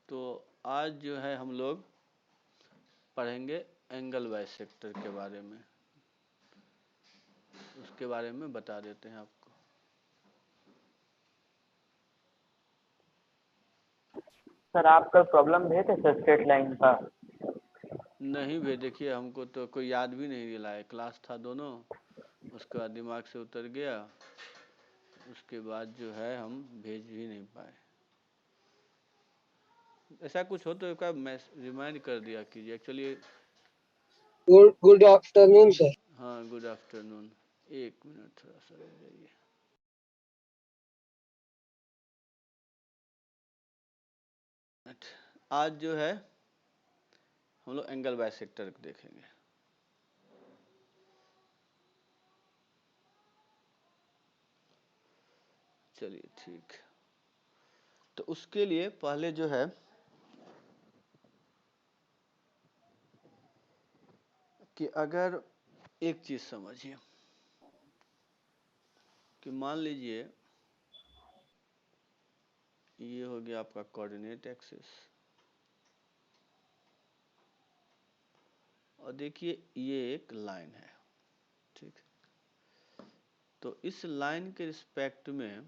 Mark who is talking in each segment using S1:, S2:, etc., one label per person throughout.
S1: तो आज जो है हम लोग पढ़ेंगे एंगल बाइसेक्टर के बारे में, उसके बारे में बता देते हैं आपको।
S2: सर आपका प्रॉब्लम भेज है सर स्ट्रेट लाइन का?
S1: नहीं भे, देखिए हमको तो कोई याद भी नहीं दिलाया, क्लास था दोनों, उसके बाद दिमाग से उतर गया, उसके बाद जो है हम भेज भी नहीं पाए। ऐसा कुछ हो तो एक बार रिमाइंड कर दिया कीजिए। Actually
S3: good afternoon sir.
S1: हाँ, गुड आफ्टरनून। एक मिनट थोड़ा सा रुक जाइए। आज जो है हम लोग एंगल बाइसेक्टर देखेंगे। चलिए ठीक। तो उसके लिए पहले जो है कि अगर एक चीज समझिए कि मान लीजिए ये हो गया आपका कोऑर्डिनेट एक्सिस, और देखिए ये एक लाइन है, ठीक। तो इस लाइन के रिस्पेक्ट में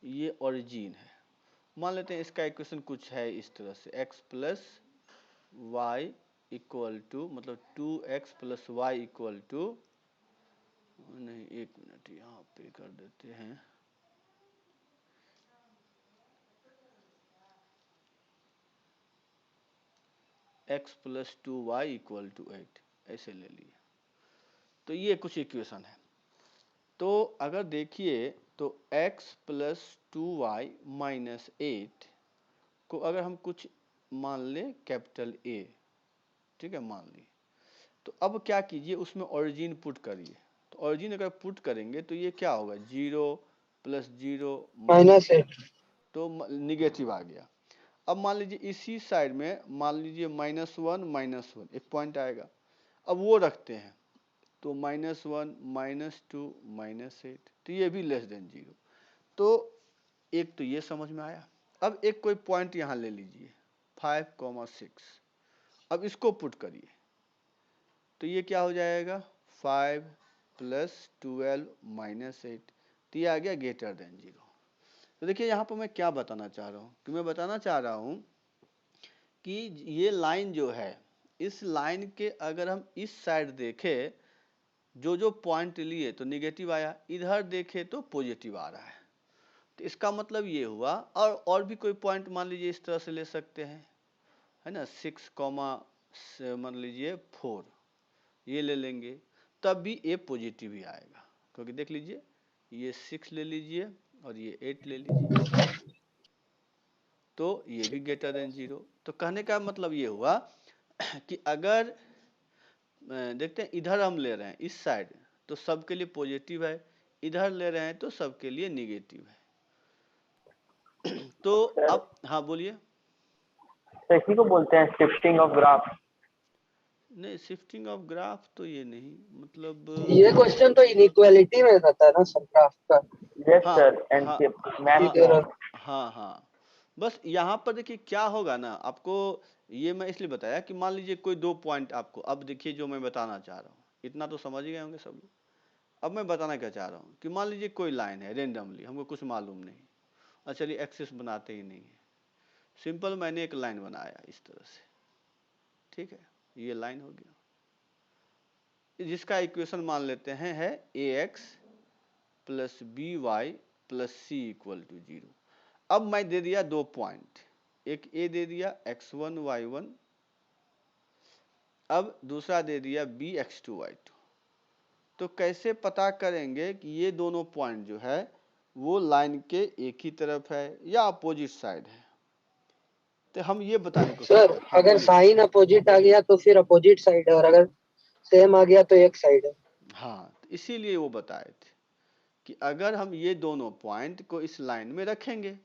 S1: ये ओरिजिन है। मान लेते हैं इसका इक्वेशन कुछ है इस तरह से, x plus Y equal to, मतलब 2x plus Y equal to, नहीं एक मिनट यहाँ पे कर देते हैं, x plus 2y equal to 8, ऐसे ले लिए। तो ये कुछ इक्वेशन है। तो अगर देखिए तो x प्लस 2y माइनस 8 को अगर हम कुछ मान लें कैपिटल A, ठीक है, मान ली, तो अब क्या कीजिए उसमें ओरिजिन पुट करिए। तो ओरिजिन अगर पुट करेंगे तो ये क्या होगा, 0 प्लस 0 माइनस
S3: 8।
S1: तो निगेटिव आ गया। अब मान लीजिए इसी साइड में मान लीजिए -1 एक पॉइंट आएगा, अब वो रखते हैं, तो -1 -2 -8, तो ये भी लेस देन 0। तो एक तो ये समझ में आया। अब एक कोई पॉइंट यहाँ ले लीजिए 5,6, अब इसको पुट करिए तो ये क्या हो जाएगा 5 प्लस 12 माइनस 8, तो ये आ गया ग्रेटर देन 0। तो देखिए यहाँ पर मैं क्या बताना चाह रहा हूँ कि मैं बताना चाह रहा हूँ कि ये लाइन जो है, इस लाइन के अगर हम इस साइड देखें, जो जो पॉइंट लिए तो निगेटिव आया, इधर देखें तो पॉजिटिव आ रहा है। तो इसका मतलब ये हुआ, और भी कोई पॉइंट मान लीजिए इस तरह से ले सकते हैं, है ना, 6, मान लीजिए 4, ये ले लेंगे, तब भी ए पॉजिटिव ही आएगा, क्योंकि देख लीजिए ये 6 ले लीजिए और ये 8 ले लीजिए, तो ये भी ग्रेटर देन 0। तो कहने का मतलब ये हुआ कि अगर देखते हैं इधर हम ले रहे हैं इस साइड तो सबके लिए पॉजिटिव है, इधर ले रहे हैं तो सबके लिए निगेटिव है। तो
S2: सर
S1: अब हाँ बोलिए।
S2: इसी को बोलते हैं शिफ्टिंग ऑफ ग्राफ।
S1: नहीं, शिफ्टिंग ऑफ ग्राफ तो ये नहीं, मतलब
S3: ये क्वेश्चन तो इनइक्वालिटी में रहता है ना सर, ग्राफ का।
S2: यस
S1: हाँ
S2: सर, एंड
S1: हाँ
S2: मैथ
S1: हाँ
S2: में।
S1: हाँ हाँ, बस यहाँ पर देखिए क्या होगा ना, आपको ये मैं इसलिए बताया कि मान लीजिए कोई दो पॉइंट आपको, अब देखिए जो मैं बताना चाह रहा हूँ इतना तो समझ ही गए होंगे सब लोग। अब मैं बताना क्या चाह रहा हूँ कि मान लीजिए कोई लाइन है रेंडमली, हमको कुछ मालूम नहीं, और चलिए एक्सिस बनाते ही नहीं है, सिंपल मैंने एक लाइन बनाया इस तरह से, ठीक है, ये लाइन हो गया, जिसका इक्वेशन मान लेते हैं है ax plus B Y plus C equal to 0। अब मैं दे दिया दो पॉइंट, एक ए दे दिया x1 y1, अब दूसरा दे दिया b x2 y2। तो कैसे पता करेंगे कि ये दोनों पॉइंट जो है वो लाइन के एक ही तरफ है या अपोजिट साइड है, तो हम ये बताने की कोशिश
S3: सर
S1: करें। हाँ
S3: अगर
S1: बोलिए।
S3: साइन अपोजिट आ गया तो फिर अपोजिट साइड है, और अगर सेम आ गया तो एक साइड है।
S1: हाँ, तो इसीलिए वो बताए थे कि अगर हम ये दोनों पॉइंट को इस लाइन में रखेंगे,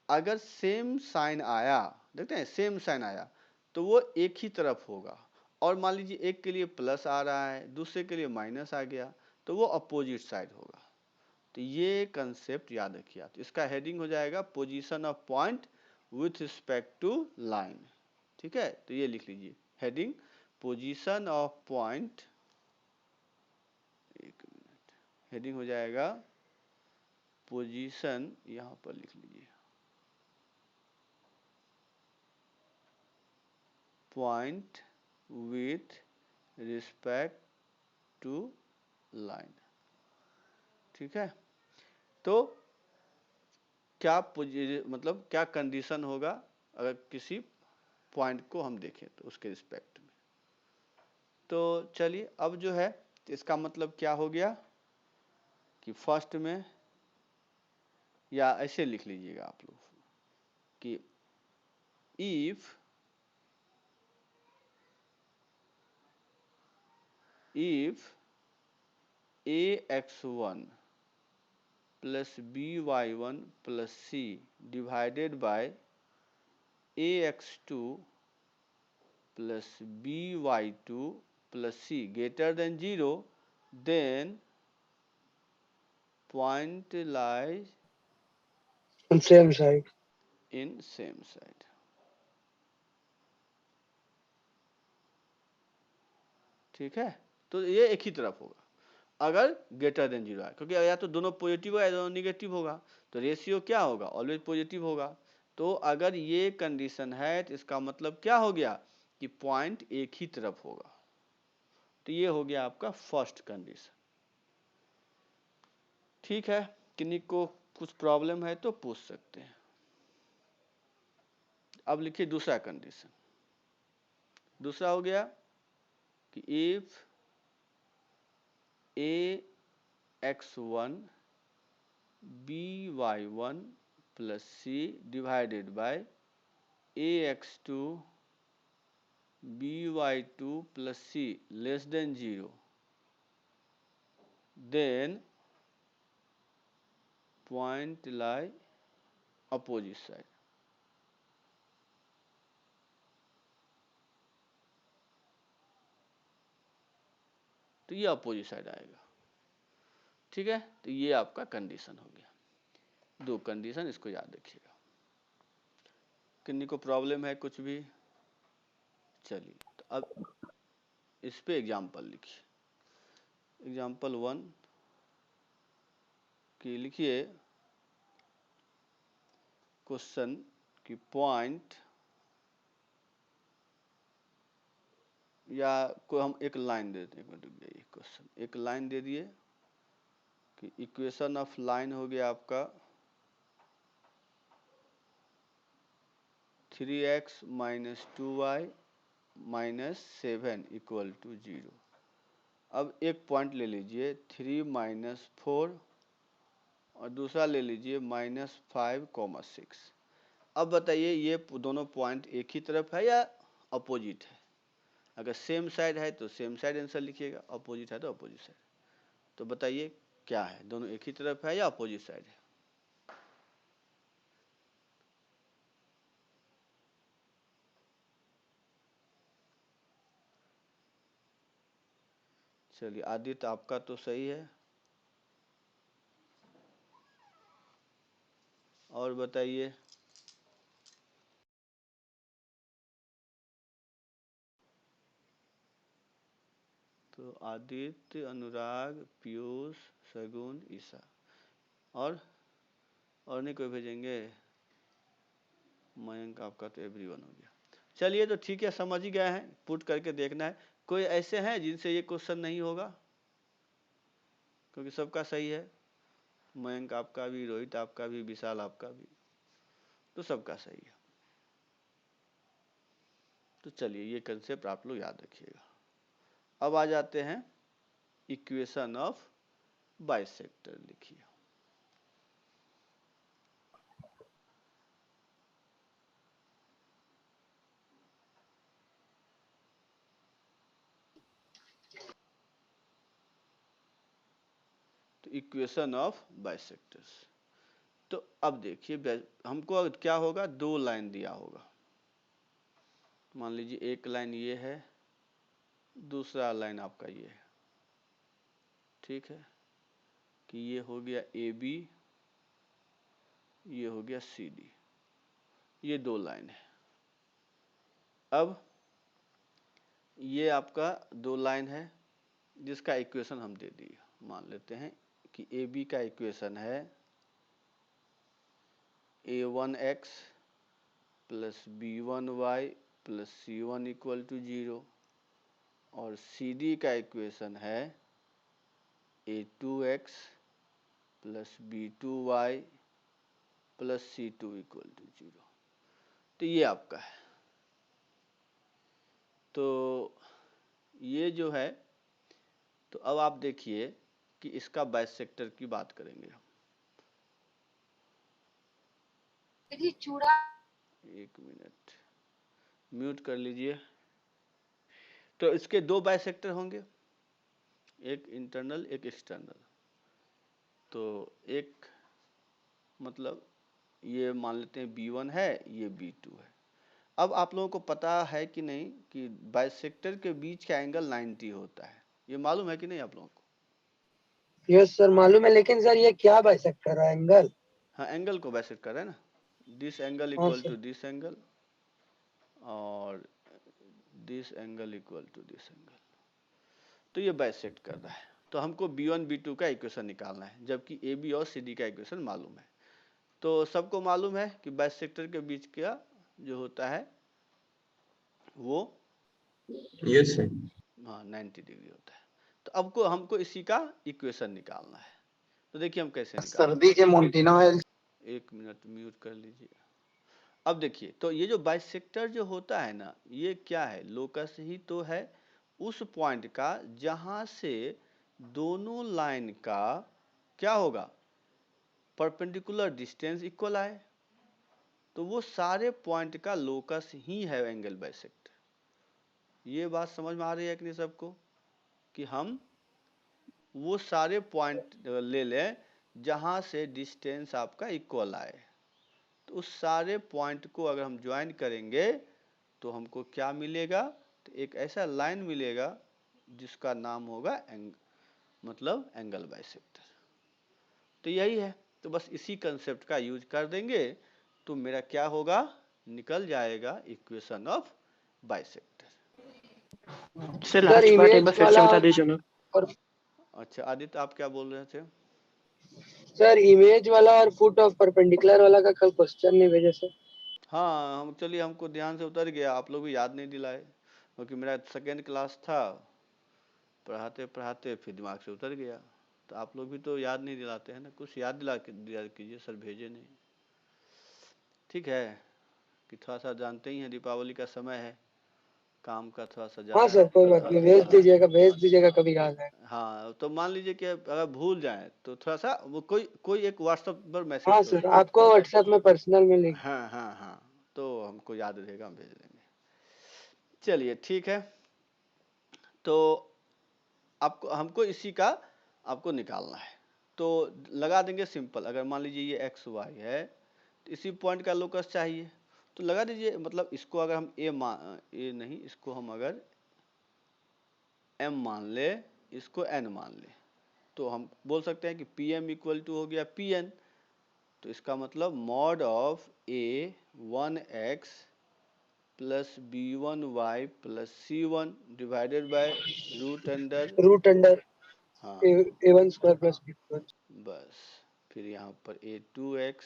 S1: अगर सेम साइन आया, देखते हैं सेम साइन आया तो वो एक ही तरफ होगा, और मान लीजिए एक के लिए प्लस आ रहा है दूसरे के लिए माइनस आ गया तो वो अपोजिट साइड होगा। तो ये कंसेप्ट याद रखिए आप। इसका हेडिंग हो जाएगा position of point with respect to line. ठीक है, तो ये लिख लीजिए हेडिंग पोजीशन ऑफ पॉइंट, एक मिनट, हेडिंग हो जाएगा पोजीशन, यहां पर लिख लीजिए point with respect to line. ठीक है, तो क्या मतलब क्या कंडीशन होगा अगर किसी पॉइंट को हम देखें तो उसके रिस्पेक्ट में। तो चलिए अब जो है इसका मतलब क्या हो गया कि फर्स्ट में, या ऐसे लिख लीजिएगा आप लोग कि if ax1 plus by1 plus c divided by ax2 plus by2 plus c greater than 0, then point lies
S3: on same side.
S1: in same side। ठीक है, तो ये एक ही तरफ होगा अगर ग्रेटर देन 0 है, क्योंकि या तो दोनों पॉजिटिव होगा या दोनों निगेटिव होगा, तो रेशियो क्या होगा, ऑलवेज पॉजिटिव होगा। तो अगर ये कंडीशन है तो इसका मतलब क्या हो गया कि पॉइंट एक ही तरफ होगा। तो ये हो गया आपका फर्स्ट कंडीशन। ठीक है, किन्हीं को कुछ प्रॉब्लम है तो पूछ सकते हैं। अब लिखिए दूसरा कंडीशन। दूसरा हो गया कि if ax1 by1 plus c divided by ax2 by2 plus c less than 0, then point lie opposite side। तो ये अपोजिट साइड आएगा। ठीक है, तो ये आपका कंडीशन हो गया। दो कंडीशन, इसको याद रखिएगा। किन्हीं को प्रॉब्लम है कुछ भी? चलिए, तो अब इस पे एग्जाम्पल लिखिए। एग्जाम्पल 1 की लिखिए क्वेश्चन की पॉइंट, या कोई हम एक लाइन दे देते हैं। क्वेश्चन एक लाइन दे दिए कि इक्वेशन ऑफ लाइन हो गया आपका 3x minus 2y minus 7 equal to 0। अब एक पॉइंट ले लीजिए 3 माइनस 4 और दूसरा ले लीजिए -5, 6। अब बताइए ये दोनों पॉइंट एक ही तरफ है या अपोजिट है? अगर सेम साइड है तो सेम साइड आंसर लिखिएगा, अपोजिट है तो अपोजिट साइड। तो बताइए क्या है, दोनों एक ही तरफ है या अपोजिट साइड है? चलिए आदित्य आपका तो सही है, और बताइए। तो आदित्य, अनुराग, पीयूष, सगुन, ईशा, और नहीं कोई भेजेंगे? मयंक आपका तो एवरीवन हो गया। चलिए तो ठीक है, समझ ही गए हैं, पुट करके देखना है। कोई ऐसे हैं जिनसे ये क्वेश्चन नहीं होगा? क्योंकि सबका सही है, मयंक आपका भी, रोहित आपका भी, विशाल आपका भी, तो सबका सही है। तो चलिए ये कंसेप्ट आप लोग याद रखिएगा। अब आ जाते हैं इक्वेशन ऑफ बाइसेक्टर लिखिए। तो इक्वेशन ऑफ बाइसेक्टर्स, तो अब देखिए हमको क्या होगा, दो लाइन दिया होगा। मान लीजिए एक लाइन ये है, दूसरा लाइन आपका ये है। ठीक है, कि ये हो गया ए बी, ये हो गया सी डी, ये दो लाइन है। अब ये आपका दो लाइन है जिसका इक्वेशन हम दे दिए। मान लेते हैं कि ए बी का इक्वेशन है a1x plus b1y plus c1 equal to 0, और सी डी का इक्वेशन है a2x plus b2y plus c2 equal to 0। तो ये आपका है। तो ये जो है, तो अब आप देखिए कि इसका बाइसेक्टर की बात करेंगे हम। एक मिनट म्यूट कर लीजिए। तो इसके दो बाइसेक्टर होंगे, एक इंटरनल एक एक्सटर्नल। तो एक मतलब ये मान लेते हैं B1 है, ये B2 है। अब आप लोगों को पता है कि नहीं कि बाइसेक्टर के बीच का एंगल 90 होता है, ये मालूम है कि नहीं आप लोगों को?
S3: यस सर मालूम है, लेकिन सर ये क्या बाइसेक्टर है? एंगल?
S1: हाँ, एंगल को बाइसेक्ट कर रहे हैं ना, दिस एंगल
S3: हाँ
S1: equal to
S3: sir.
S1: This angle और this angle equal to this angle, तो ये बाइसेक्ट कर रहा है। तो हमको B1 B2 का इक्वेशन निकालना है, जबकि AB और CD का इक्वेशन मालूम है। तो सबको मालूम है कि बाइसेक्टर के बीच का जो होता है वो
S4: यस सर।
S1: हाँ 90 डिग्री होता है। तो अब को हमको इसी का इक्वेशन निकालना है। तो देखिए हम कैसे निकालेंगे।
S3: सर्दी के मोन्टिनो ऑयल।
S1: एक मिनट म्यूट कर लीजिए। अब देखिए, तो ये जो बाइसेक्टर जो होता है ना, ये क्या है? लोकस ही तो है उस पॉइंट का जहां से दोनों लाइन का क्या होगा, परपेंडिकुलर डिस्टेंस इक्वल आए। तो वो सारे पॉइंट का लोकस ही है एंगल बाइसेक्टर। ये बात समझ में आ रही है कि नहीं सबको, कि हम वो सारे पॉइंट ले लें जहां से डिस्टेंस आपका इक्वल आए। तो उस सारे पॉइंट को अगर हम ज्वाइन करेंगे तो हमको क्या मिलेगा? तो एक ऐसा लाइन मिलेगा जिसका नाम होगा मतलब एंगल बाइसेक्टर। तो यही है। तो बस इसी कंसेप्ट का यूज कर देंगे तो मेरा क्या होगा, निकल जाएगा equation of bisector.
S2: Sir last part एक बार फिर से बता दीजिए ना।
S3: और
S1: अच्छा आदित्य, आप क्या बोल रहे थे?
S3: सर इमेज वाला और फुट ऑफ परपेंडिकुलर वाला का कल क्वेश्चन नहीं भेजे सर।
S1: हाँ हम चलिए, हमको ध्यान से उतर गया, आप लोग भी याद नहीं दिलाए, क्योंकि मेरा सेकेंड क्लास था, पढ़ाते पढ़ाते फिर दिमाग से उतर गया। तो आप लोग भी तो याद नहीं दिलाते हैं ना, कुछ याद दिला कीजिए, सर भेजे नहीं। ठीक है कि थोड़ा सा जानते ही हैं दीपावली का समय है, काम का थोड़ा सा
S3: हाँ
S1: ज़्यादा।
S3: सर कोई बात नहीं, भेज दीजिएगा कभी याद है।
S1: हाँ तो मान लीजिए कि अगर भूल जाए तो थोड़ा सा वो कोई एक व्हाट्सएप पर मैसेज
S3: हाँ
S1: कर
S3: सर
S1: दीजिए।
S3: आपको व्हाट्सएप में पर्सनल में लिंक।
S1: हाँ हाँ हाँ, तो हमको याद रहेगा, हम भेज देंगे। चलिए ठीक है, तो आपको हमको इसी का आपको निकालना है। तो लगा देंगे सिंपल। अगर मान लीजिए ये एक्स वाई है तो इसी पॉइंट का लोकस चाहिए, तो लगा दीजिए। मतलब इसको अगर हम ए नहीं, इसको हम अगर m मान ले, इसको n मान ले, तो हम बोल सकते हैं कि पी एम इक्वल टू हो गया पी एन। तो इसका मतलब mod of a1x plus b1y plus c1 divided by root under हाँ
S3: a1 स्क्वायर प्लस b1।
S1: बस, फिर यहाँ पर a2x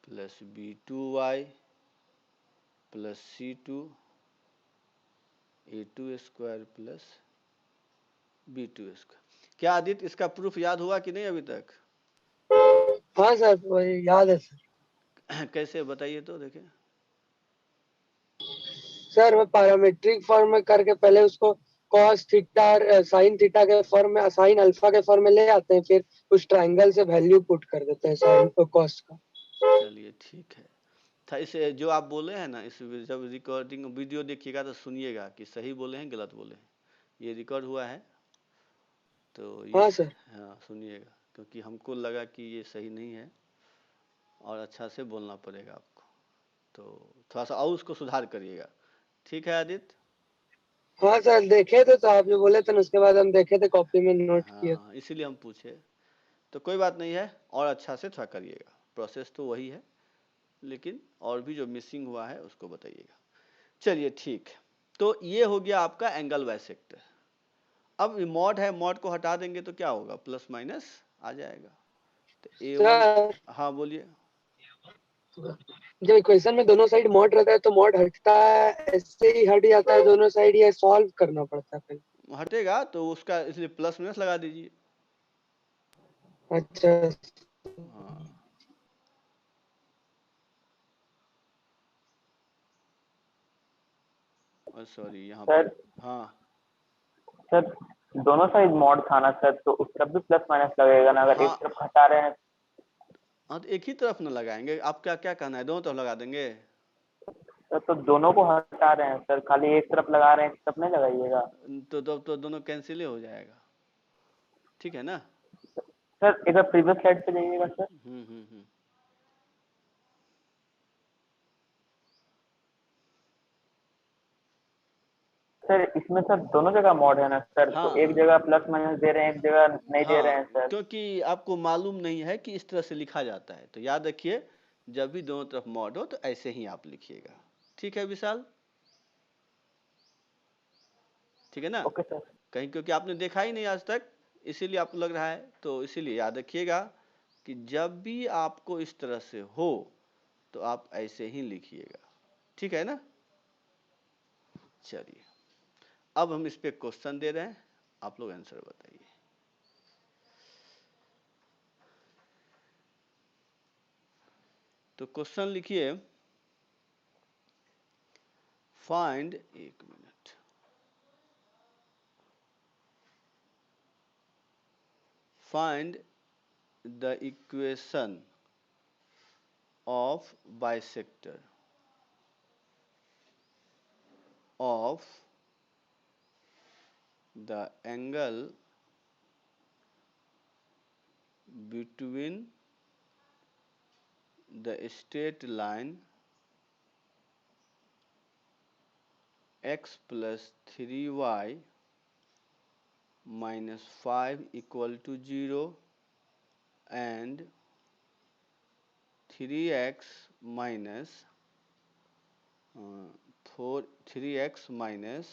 S1: plus b2y plus c2 a2 square plus b2 square. क्या आदित्य इसका प्रूफ याद हुआ कि नहीं अभी तक?
S3: हाँ सर वही याद है सर।
S1: कैसे बताइए तो देखें।
S3: सर वो पैरामीट्रिक फॉर्म में करके पहले उसको कॉस थीटा साइन थीटा के फॉर्म में, साइन अल्फा के फॉर्म में ले आते हैं, फिर उस ट्रायंगल से वैल्यू पुट कर देते हैं साइन कॉस का।
S1: चलिए ठीक है। था इसे जो आप बोले हैं ना, इस जब रिकॉर्डिंग वीडियो देखिएगा तो सुनिएगा कि सही बोले हैं गलत बोले हैं। ये रिकॉर्ड हुआ है तो ये
S3: हाँ सर।
S1: हाँ सुनिएगा, क्योंकि हमको लगा कि ये सही नहीं है और अच्छा से बोलना पड़ेगा आपको। तो थोड़ा सा और उसको सुधार करिएगा। ठीक है आदित्य?
S3: हाँ सर देखे थे, तो आप जो बोले थे ना उसके बाद हम देखे थे, कॉपी में नोट किए।
S1: हाँ इसीलिए हम पूछे। तो कोई बात नहीं है, और अच्छा से थोड़ा करिएगा, प्रोसेस तो वही है, लेकिन और भी जो मिसिंग हुआ है उसको बताइएगा। चलिए ठीक है, तो ये हो गया आपका एंगल बाइसेक्टर। अब मॉड है, मॉड को हटा देंगे तो क्या होगा, प्लस माइनस आ जाएगा। तो A1,
S3: सर
S1: हाँ बोलिए।
S3: जब इक्वेशन में दोनों साइड मॉड रहता है तो मॉड हटता है, ऐसे ही हट जाता है दोनों साइड, या सॉल्व करना पड़ता है पहले?
S1: हटेगा तो उसका इसलिए प्लस माइनस लगा दीजिए।
S3: अच्छा
S1: हाँ सॉरी यहाँ
S2: सर
S1: पे, हाँ
S2: सर दोनों साइड मॉड था ना सर, तो उस तरफ भी प्लस माइनस लगेगा ना, अगर एक
S1: हाँ
S2: तरफ हटा रहे हैं।
S1: हाँ, तो एक ही तरफ न लगाएंगे, आप क्या क्या कहना है, दोनों तरफ लगा देंगे?
S2: सर तो दोनों को हटा रहे हैं सर, खाली एक तरफ लगा रहे हैं, एक तरफ नहीं लगाइएगा।
S1: तो दोनों कैंसिल ही हो जाएगा, ठीक है ना?
S2: सर एक बार प्रीवियस स्लाइड पे जाइएगा सर।
S1: हम्म।
S2: सर इसमें सर दोनों जगह मॉड है ना सर, तो
S1: हाँ
S2: एक जगह प्लस माइनस दे रहे हैं, एक जगह नहीं दे रहे हैं
S1: हाँ,
S2: सर।
S1: क्योंकि आपको मालूम नहीं है कि इस तरह से लिखा जाता है, तो याद रखिए जब भी दोनों तरफ मॉड हो तो ऐसे ही आप लिखिएगा, ठीक है विशाल? ठीक है ना?
S2: Okay sir.
S1: कहीं क्योंकि आपने देखा ही नहीं आज तक, इसीलिए आपको लग रहा है, तो इसीलिए याद रखिएगा कि जब भी आपको इस तरह से हो तो आप ऐसे ही लिखिएगा, ठीक है ना? चलिए, अब हम इस पे क्वेश्चन दे रहे हैं, आप लोग आंसर बताइए। तो क्वेश्चन लिखिए, फाइंड, एक minute, find the equation of bisector of the angle between the straight line x plus 3y minus 5 equal to 0 and 3x minus 3x minus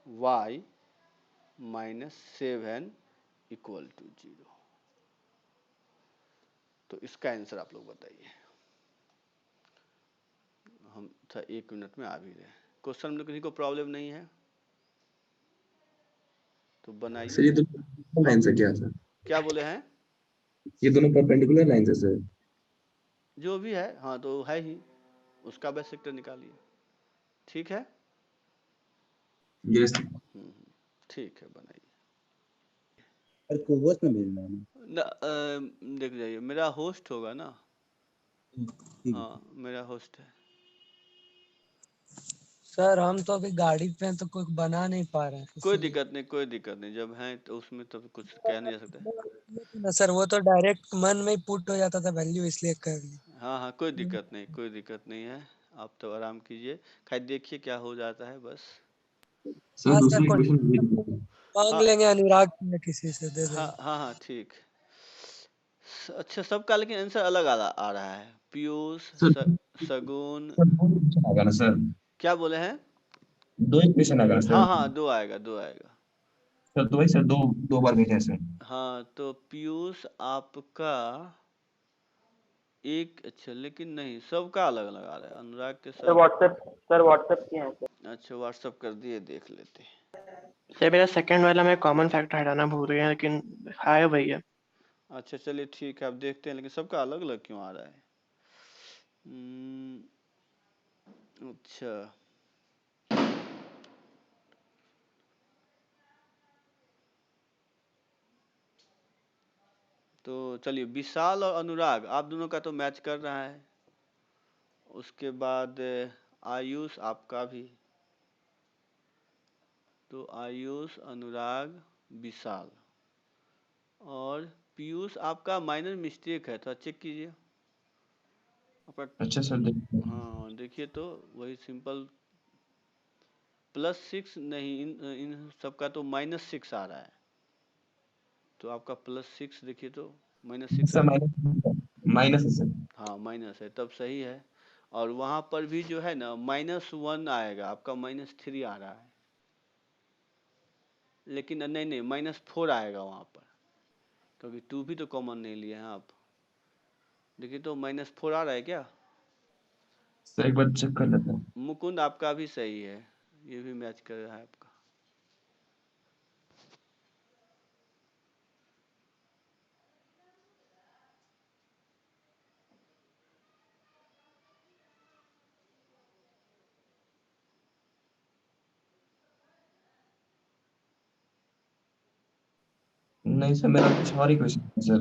S1: y minus 7 equal to 0। तो इसका answer आप लोग बताइए, हम था 1 minute में आ भी रहे। क्वेश्चन में किसी को प्रॉब्लम नहीं है तो
S4: सर
S1: बनाइए।
S4: ये दोनों लाइन से क्या सर?
S1: क्या बोले हैं?
S4: ये दोनों परपेंडिकुलर लाइन से सर?
S1: जो भी है, हाँ तो है ही, उसका बाइसेक्टर निकालिए, ठीक है?
S4: यस
S1: ठीक है, बनाइए।
S5: और कोवोस में भेजना है ना?
S1: देख जाइए, मेरा होस्ट होगा ना?
S5: ठीक है।
S1: हाँ मेरा होस्ट है।
S3: सर हम तो अभी गाड़ी पे हैं तो कुछ बना नहीं पा रहे हैं
S1: कोई
S3: इसीलिए।
S1: दिक्कत नहीं, कोई दिक्कत नहीं, जब हैं तो उसमें तो कुछ कह नहीं जा सकता।
S3: ना सर वो तो डायरेक्ट मन में ही पुट हो जाता था वैल्यू, इसलिए कर ली।
S1: हाँ हाँ, कोई दिक्कत नहीं, कोई दिक्कत नहीं है, आप तो आराम कीजिए, खाली देखिए क्या हो जाता है बस।
S4: सर
S3: हाँ सर
S4: दूसरी
S3: कोई
S4: इक्वेशन
S3: मांग
S1: हाँ
S3: लेंगे अनुराग से, किसी से दे
S1: हाँ
S3: देंगे।
S1: हाँ हाँ ठीक। अच्छा, सबका लेकिन आंसर अलग आ रहा है। पीयूष,
S4: सर
S1: सगुन,
S4: दो इक्वेशन आ गया ना सर?
S1: क्या बोले हैं?
S4: दो इक्वेशन आ गया
S1: हाँ
S4: सर?
S1: हाँ, दो आएगा, दो आएगा।
S4: सर तो वही सर दो दो बार भेजे हैं सर।
S1: हाँ तो पीयूष आपका एक, अच्छा लेकिन नहीं, सबका अलग अलग आ रहा है, अनुराग के
S2: सर
S1: सब।
S2: व्हाट्सएप किए हैं सर।
S1: अच्छा व्हाट्सअप कर दिए, देख लेते हैं।
S6: सर मेरा सेकंड वाला मैं कॉमन फैक्टर हटाना भूल गया, लेकिन है भैया।
S1: अच्छा चलिए ठीक है, अब देखते हैं, लेकिन सबका अलग अलग क्यों आ रहा है? अच्छा तो चलिए, विशाल और अनुराग आप दोनों का तो मैच कर रहा है, उसके बाद आयुष आपका भी, तो आयुष, अनुराग, विशाल, और पीयूष आपका माइनर मिस्टेक है, तो चेक कीजिए आपका।
S4: अच्छा सर देखिए।
S1: हाँ देखिए, तो वही सिंपल +6 नहीं, इन सबका तो -6 आ रहा है। तो आपका +6 देखिए तो -6
S4: सर माइनस है सर।
S1: हाँ माइनस है, तब सही है। और वहाँ पर भी जो है ना -1 आएगा, आपका -3 आ रहा है, लेकिन नहीं नहीं -4 आएगा वहाँ पर, क्योंकि 2 भी तो कॉमन नहीं लिए हैं आप। देखिए तो -4 आ रहा है क्या?
S4: सर एक बार चेक कर लेते हैं।
S1: मुकुंद आपका भी सही है, ये भी मैच कर रहा है आपका।
S4: नहीं सर, मेरा कुछ और ही क्वेश्चन है सर।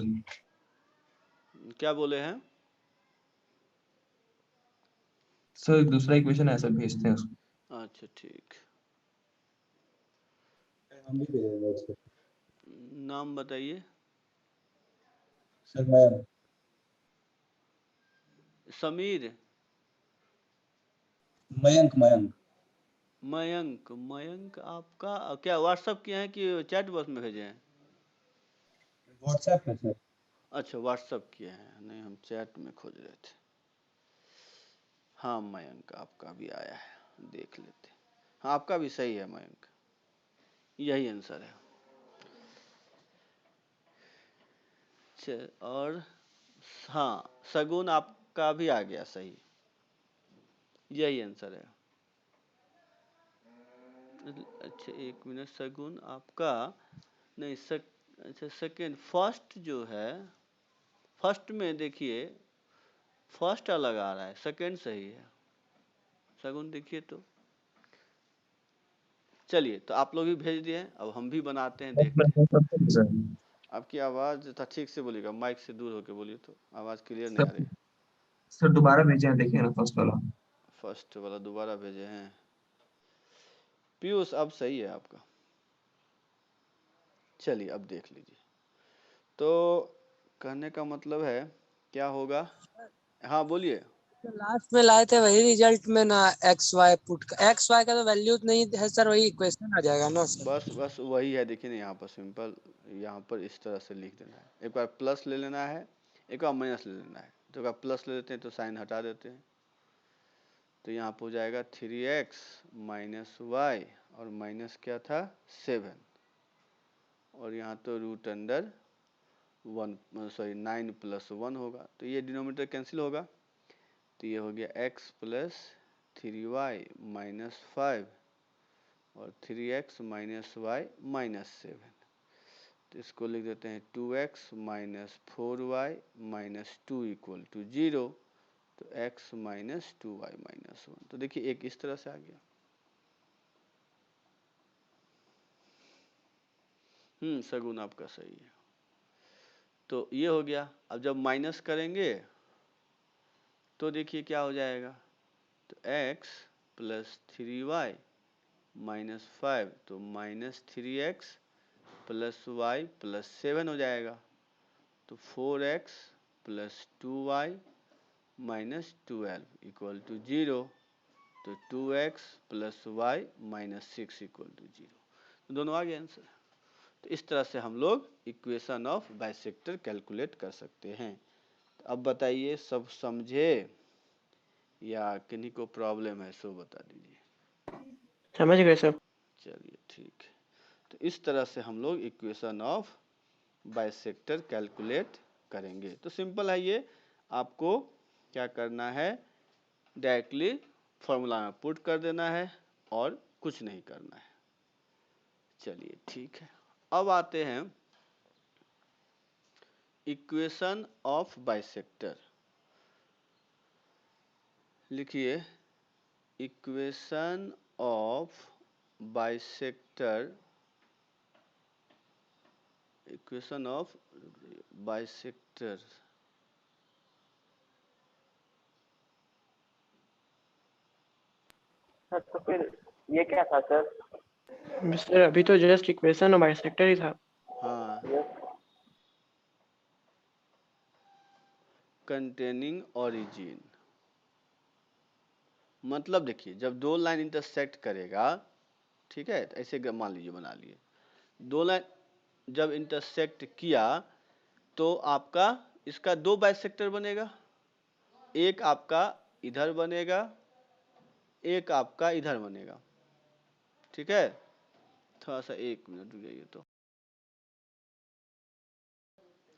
S1: क्या बोले हैं?
S4: सर एक दूसरा इक्वेशन है सर, भेजते हैं उसको।
S1: अच्छा ठीक।
S5: हम भी भेज देंगे उसको।
S1: नाम बताइए।
S5: सर मैं
S1: समीर।
S5: मयंक मयंक
S1: मयंक। मयंक आपका क्या व्हाट्सअप किए हैं कि चैट बॉक्स में भेजे हैं?
S5: व्हाट्सएप में सर।
S1: अच्छा व्हाट्सअप किए हैं, नहीं हम चैट में खोज रहे थे। हाँ मयंक आपका भी आया है, देख लेते हैं। हाँ आपका भी सही है मयंक, यही आंसर है। और हाँ सगुन आपका भी आ गया सही, यही आंसर है। अच्छा 1 मिनट, सगुन आपका नहीं अच्छा सेकेंड, फर्स्ट जो है, फर्स्ट में देखिए फर्स्ट अलग आ रहा है, सेकेंड सही है। सगुन देखिए तो, चलिए तो आप लोग भी भेज दिए, अब हम भी बनाते हैं, देखते हैं।
S4: सर
S1: आपकी आवाज़ था ठीक से बोलिएगा, माइक से दूर होके बोलिए, तो आवाज़ क्लियर नहीं आ रही।
S4: सर दोबारा भेजे हैं, देखिए ना फर्स्ट वाला।
S1: फर्स्ट वाला दोबारा भेजे हैं। पीयूष अब सही है आपका, चलिए अब देख लीजिए। तो कहने का मतलब है क्या होगा? हाँ बोलिए।
S3: लास्ट में लाए थे वही रिजल्ट में ना, एक्स वाई पुट का, एक्स वाई का तो वैल्यू नहीं है सर, वही इक्वेशन आ जाएगा ना सर।
S1: बस बस वही है, देखिए ना यहाँ पर सिंपल, यहाँ पर इस तरह से लिख देना है। एक बार प्लस ले लेना है, एक बार माइनस ले लेना है। तो अगर प्लस ले लेते हैं तो साइन हटा देते हैं, तो यहाँ पर हो जाएगा 3x माइनस वाई, और माइनस क्या था 7, और यहाँ तो रूट अंडर 9 + 1 होगा, तो ये डिनोमिनेटर कैंसिल होगा, तो ये हो गया x + 3y - 5 और 3x - y - 7। तो इसको लिख देते हैं 2x - 4y - 2 = 0, तो x - 2y - 1। तो देखिए एक इस तरह से आ गया। सगुन आपका सही है। तो ये हो गया। अब जब माइनस करेंगे तो देखिए क्या हो जाएगा, तो x + 3y - 5, तो -3x + y + 7 हो जाएगा, तो 4x + 2y - 12 = 0, तो 2x + y - 6 = 0। तो दोनों आ गए आंसर। तो इस तरह से हम लोग इक्वेशन ऑफ बाइसेक्टर कैलकुलेट कर सकते हैं। तो अब बताइए सब समझे या किन्हीं को प्रॉब्लम है, सो बता दीजिए।
S6: समझ गए सर।
S1: चलिए ठीक है। तो इस तरह से हम लोग इक्वेशन ऑफ बाइसेक्टर कैलकुलेट करेंगे। तो सिंपल है ये, आपको क्या करना है, डायरेक्टली फॉर्मूला में पुट कर देना है और कुछ नहीं करना है। चलिए ठीक है। अब आते हैं इक्वेशन ऑफ बाइसेक्टर। लिखिए equation of bisector, equation of bisector.
S2: Sir तो फिर ये क्या था सर?
S6: सर अभी तो जस्ट इक्वेशन और बाइसेक्टर ही था।
S1: हाँ, कंटेनिंग ओरिजिन, मतलब देखिए जब दो लाइन इंटरसेक्ट करेगा, ठीक है, तो ऐसे मान लीजिए बना लिए दो लाइन, जब इंटरसेक्ट किया तो आपका इसका दो बाइसेक्टर बनेगा, एक आपका इधर बनेगा, एक आपका इधर बनेगा। ठीक है, थोड़ा सा 1 मिनट रुक जाइए। तो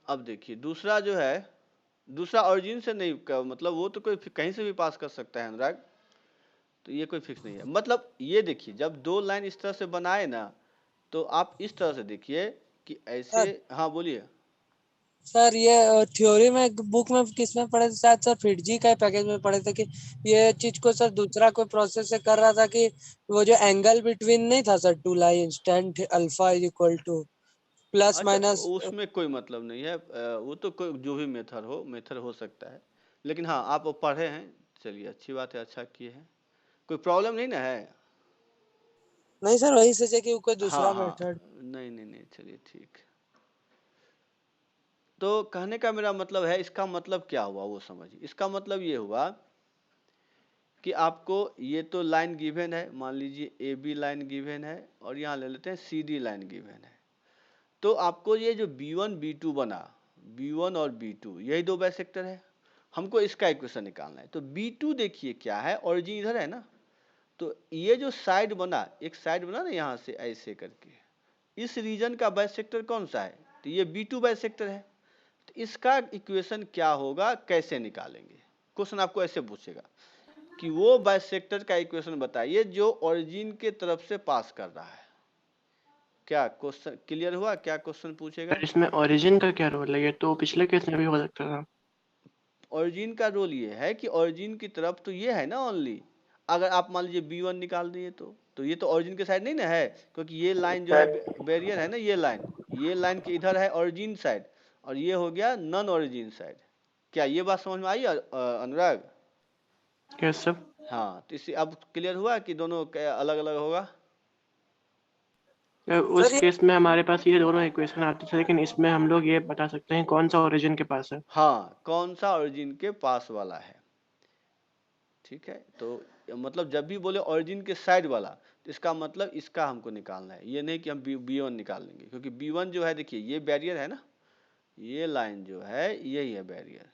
S1: अब देखिए दूसरा जो है, दूसरा ऑरिजिन से नहीं मतलब वो तो कोई कहीं से भी पास कर सकता है अनुराग, तो ये कोई फिक्स नहीं है। मतलब ये देखिए जब दो लाइन इस तरह से बनाए ना, तो आप इस तरह से देखिए कि ऐसे। हाँ बोलिए।
S7: सर ये थ्योरी में बुक में किसमें पढ़े थे, शायद सर फिटजी का पैकेज में पढ़े थे कि ये चीज को सर दूसरा कोई प्रोसेस से कर रहा था कि वो जो एंगल बिटवीन नहीं था sir two lines tan alpha is equal to plus
S1: अच्छा
S7: माइनस।
S1: उसमें कोई मतलब नहीं है, वो तो कोई जो भी मेथड हो सकता है, लेकिन हाँ आप वो पढ़े हैं, चलिए अच्छी बात है, अच्छा किए हैं, कोई प्रॉब्लम नहीं ना है।
S7: नहीं सर वही सोचे कि कोई
S1: हाँ
S7: दूसरा
S1: हाँ
S7: मेथड।
S1: नहीं नहीं नहीं, चलिए ठीक। तो कहने का मेरा मतलब है, इसका मतलब क्या हुआ वो समझिए। इसका मतलब ये हुआ कि आपको ये तो लाइन गिवन है, मान लीजिए ए बी लाइन गिवन है और यहाँ ले लेते हैं सी डी लाइन गिवन है। तो आपको ये जो B1 B2 बना, B1 और B2 यही दो बाइसेक्टर है, हमको इसका इक्वेशन निकालना है। तो B2 देखिए क्या है, ओरिजिन इधर है ना, तो ये जो साइड बना, एक साइड बना ना यहाँ से ऐसे करके, इस रीजन का बाइसेक्टर कौन सा है, तो ये B2 बाइसेक्टर है। तो इसका इक्वेशन क्या होगा, कैसे निकालेंगे। क्वेश्चन आपको ऐसे पूछेगा कि वो बाइसेक्टर का इक्वेशन बताइए जो ओरिजिन के तरफ से पास कर रहा है। क्या क्वेश्चन क्लियर हुआ, क्या क्वेश्चन पूछेगा।
S6: सर इसमें ओरिजिन का क्या रोल है, ये तो पिछले केस में भी हो सकता था।
S1: ओरिजिन का रोल ये है कि ओरिजिन की तरफ तो ये है ना ओनली, अगर आप मान लीजिए B1 निकाल दिए तो ये तो ओरिजिन के साइड नहीं ना है, क्योंकि ये लाइन जो है बैरियर है ना, ये लाइन के इधर है ओरिजिन साइड, और ये हो गया नॉन ओरिजिन साइड। क्या ये बात समझ में आई अनुराग।
S6: Yes sir.
S1: हाँ तो इससे अब क्लियर हुआ कि दोनों अलग अलग होगा।
S6: उस केस में हमारे पास ये दोनों इक्वेशन आते थे, लेकिन इसमें हम लोग ये बता सकते हैं कौन सा ओरिजिन के पास है।
S1: हाँ कौन सा ओरिजिन के पास वाला है। ठीक है, तो मतलब जब भी बोले ओरिजिन के साइड वाला, तो इसका मतलब इसका हमको निकालना है, ये नहीं कि हम B1 निकाल लेंगे, क्योंकि B1 जो है देखिए ये बैरियर है ना, ये लाइन जो है यही है बैरियर।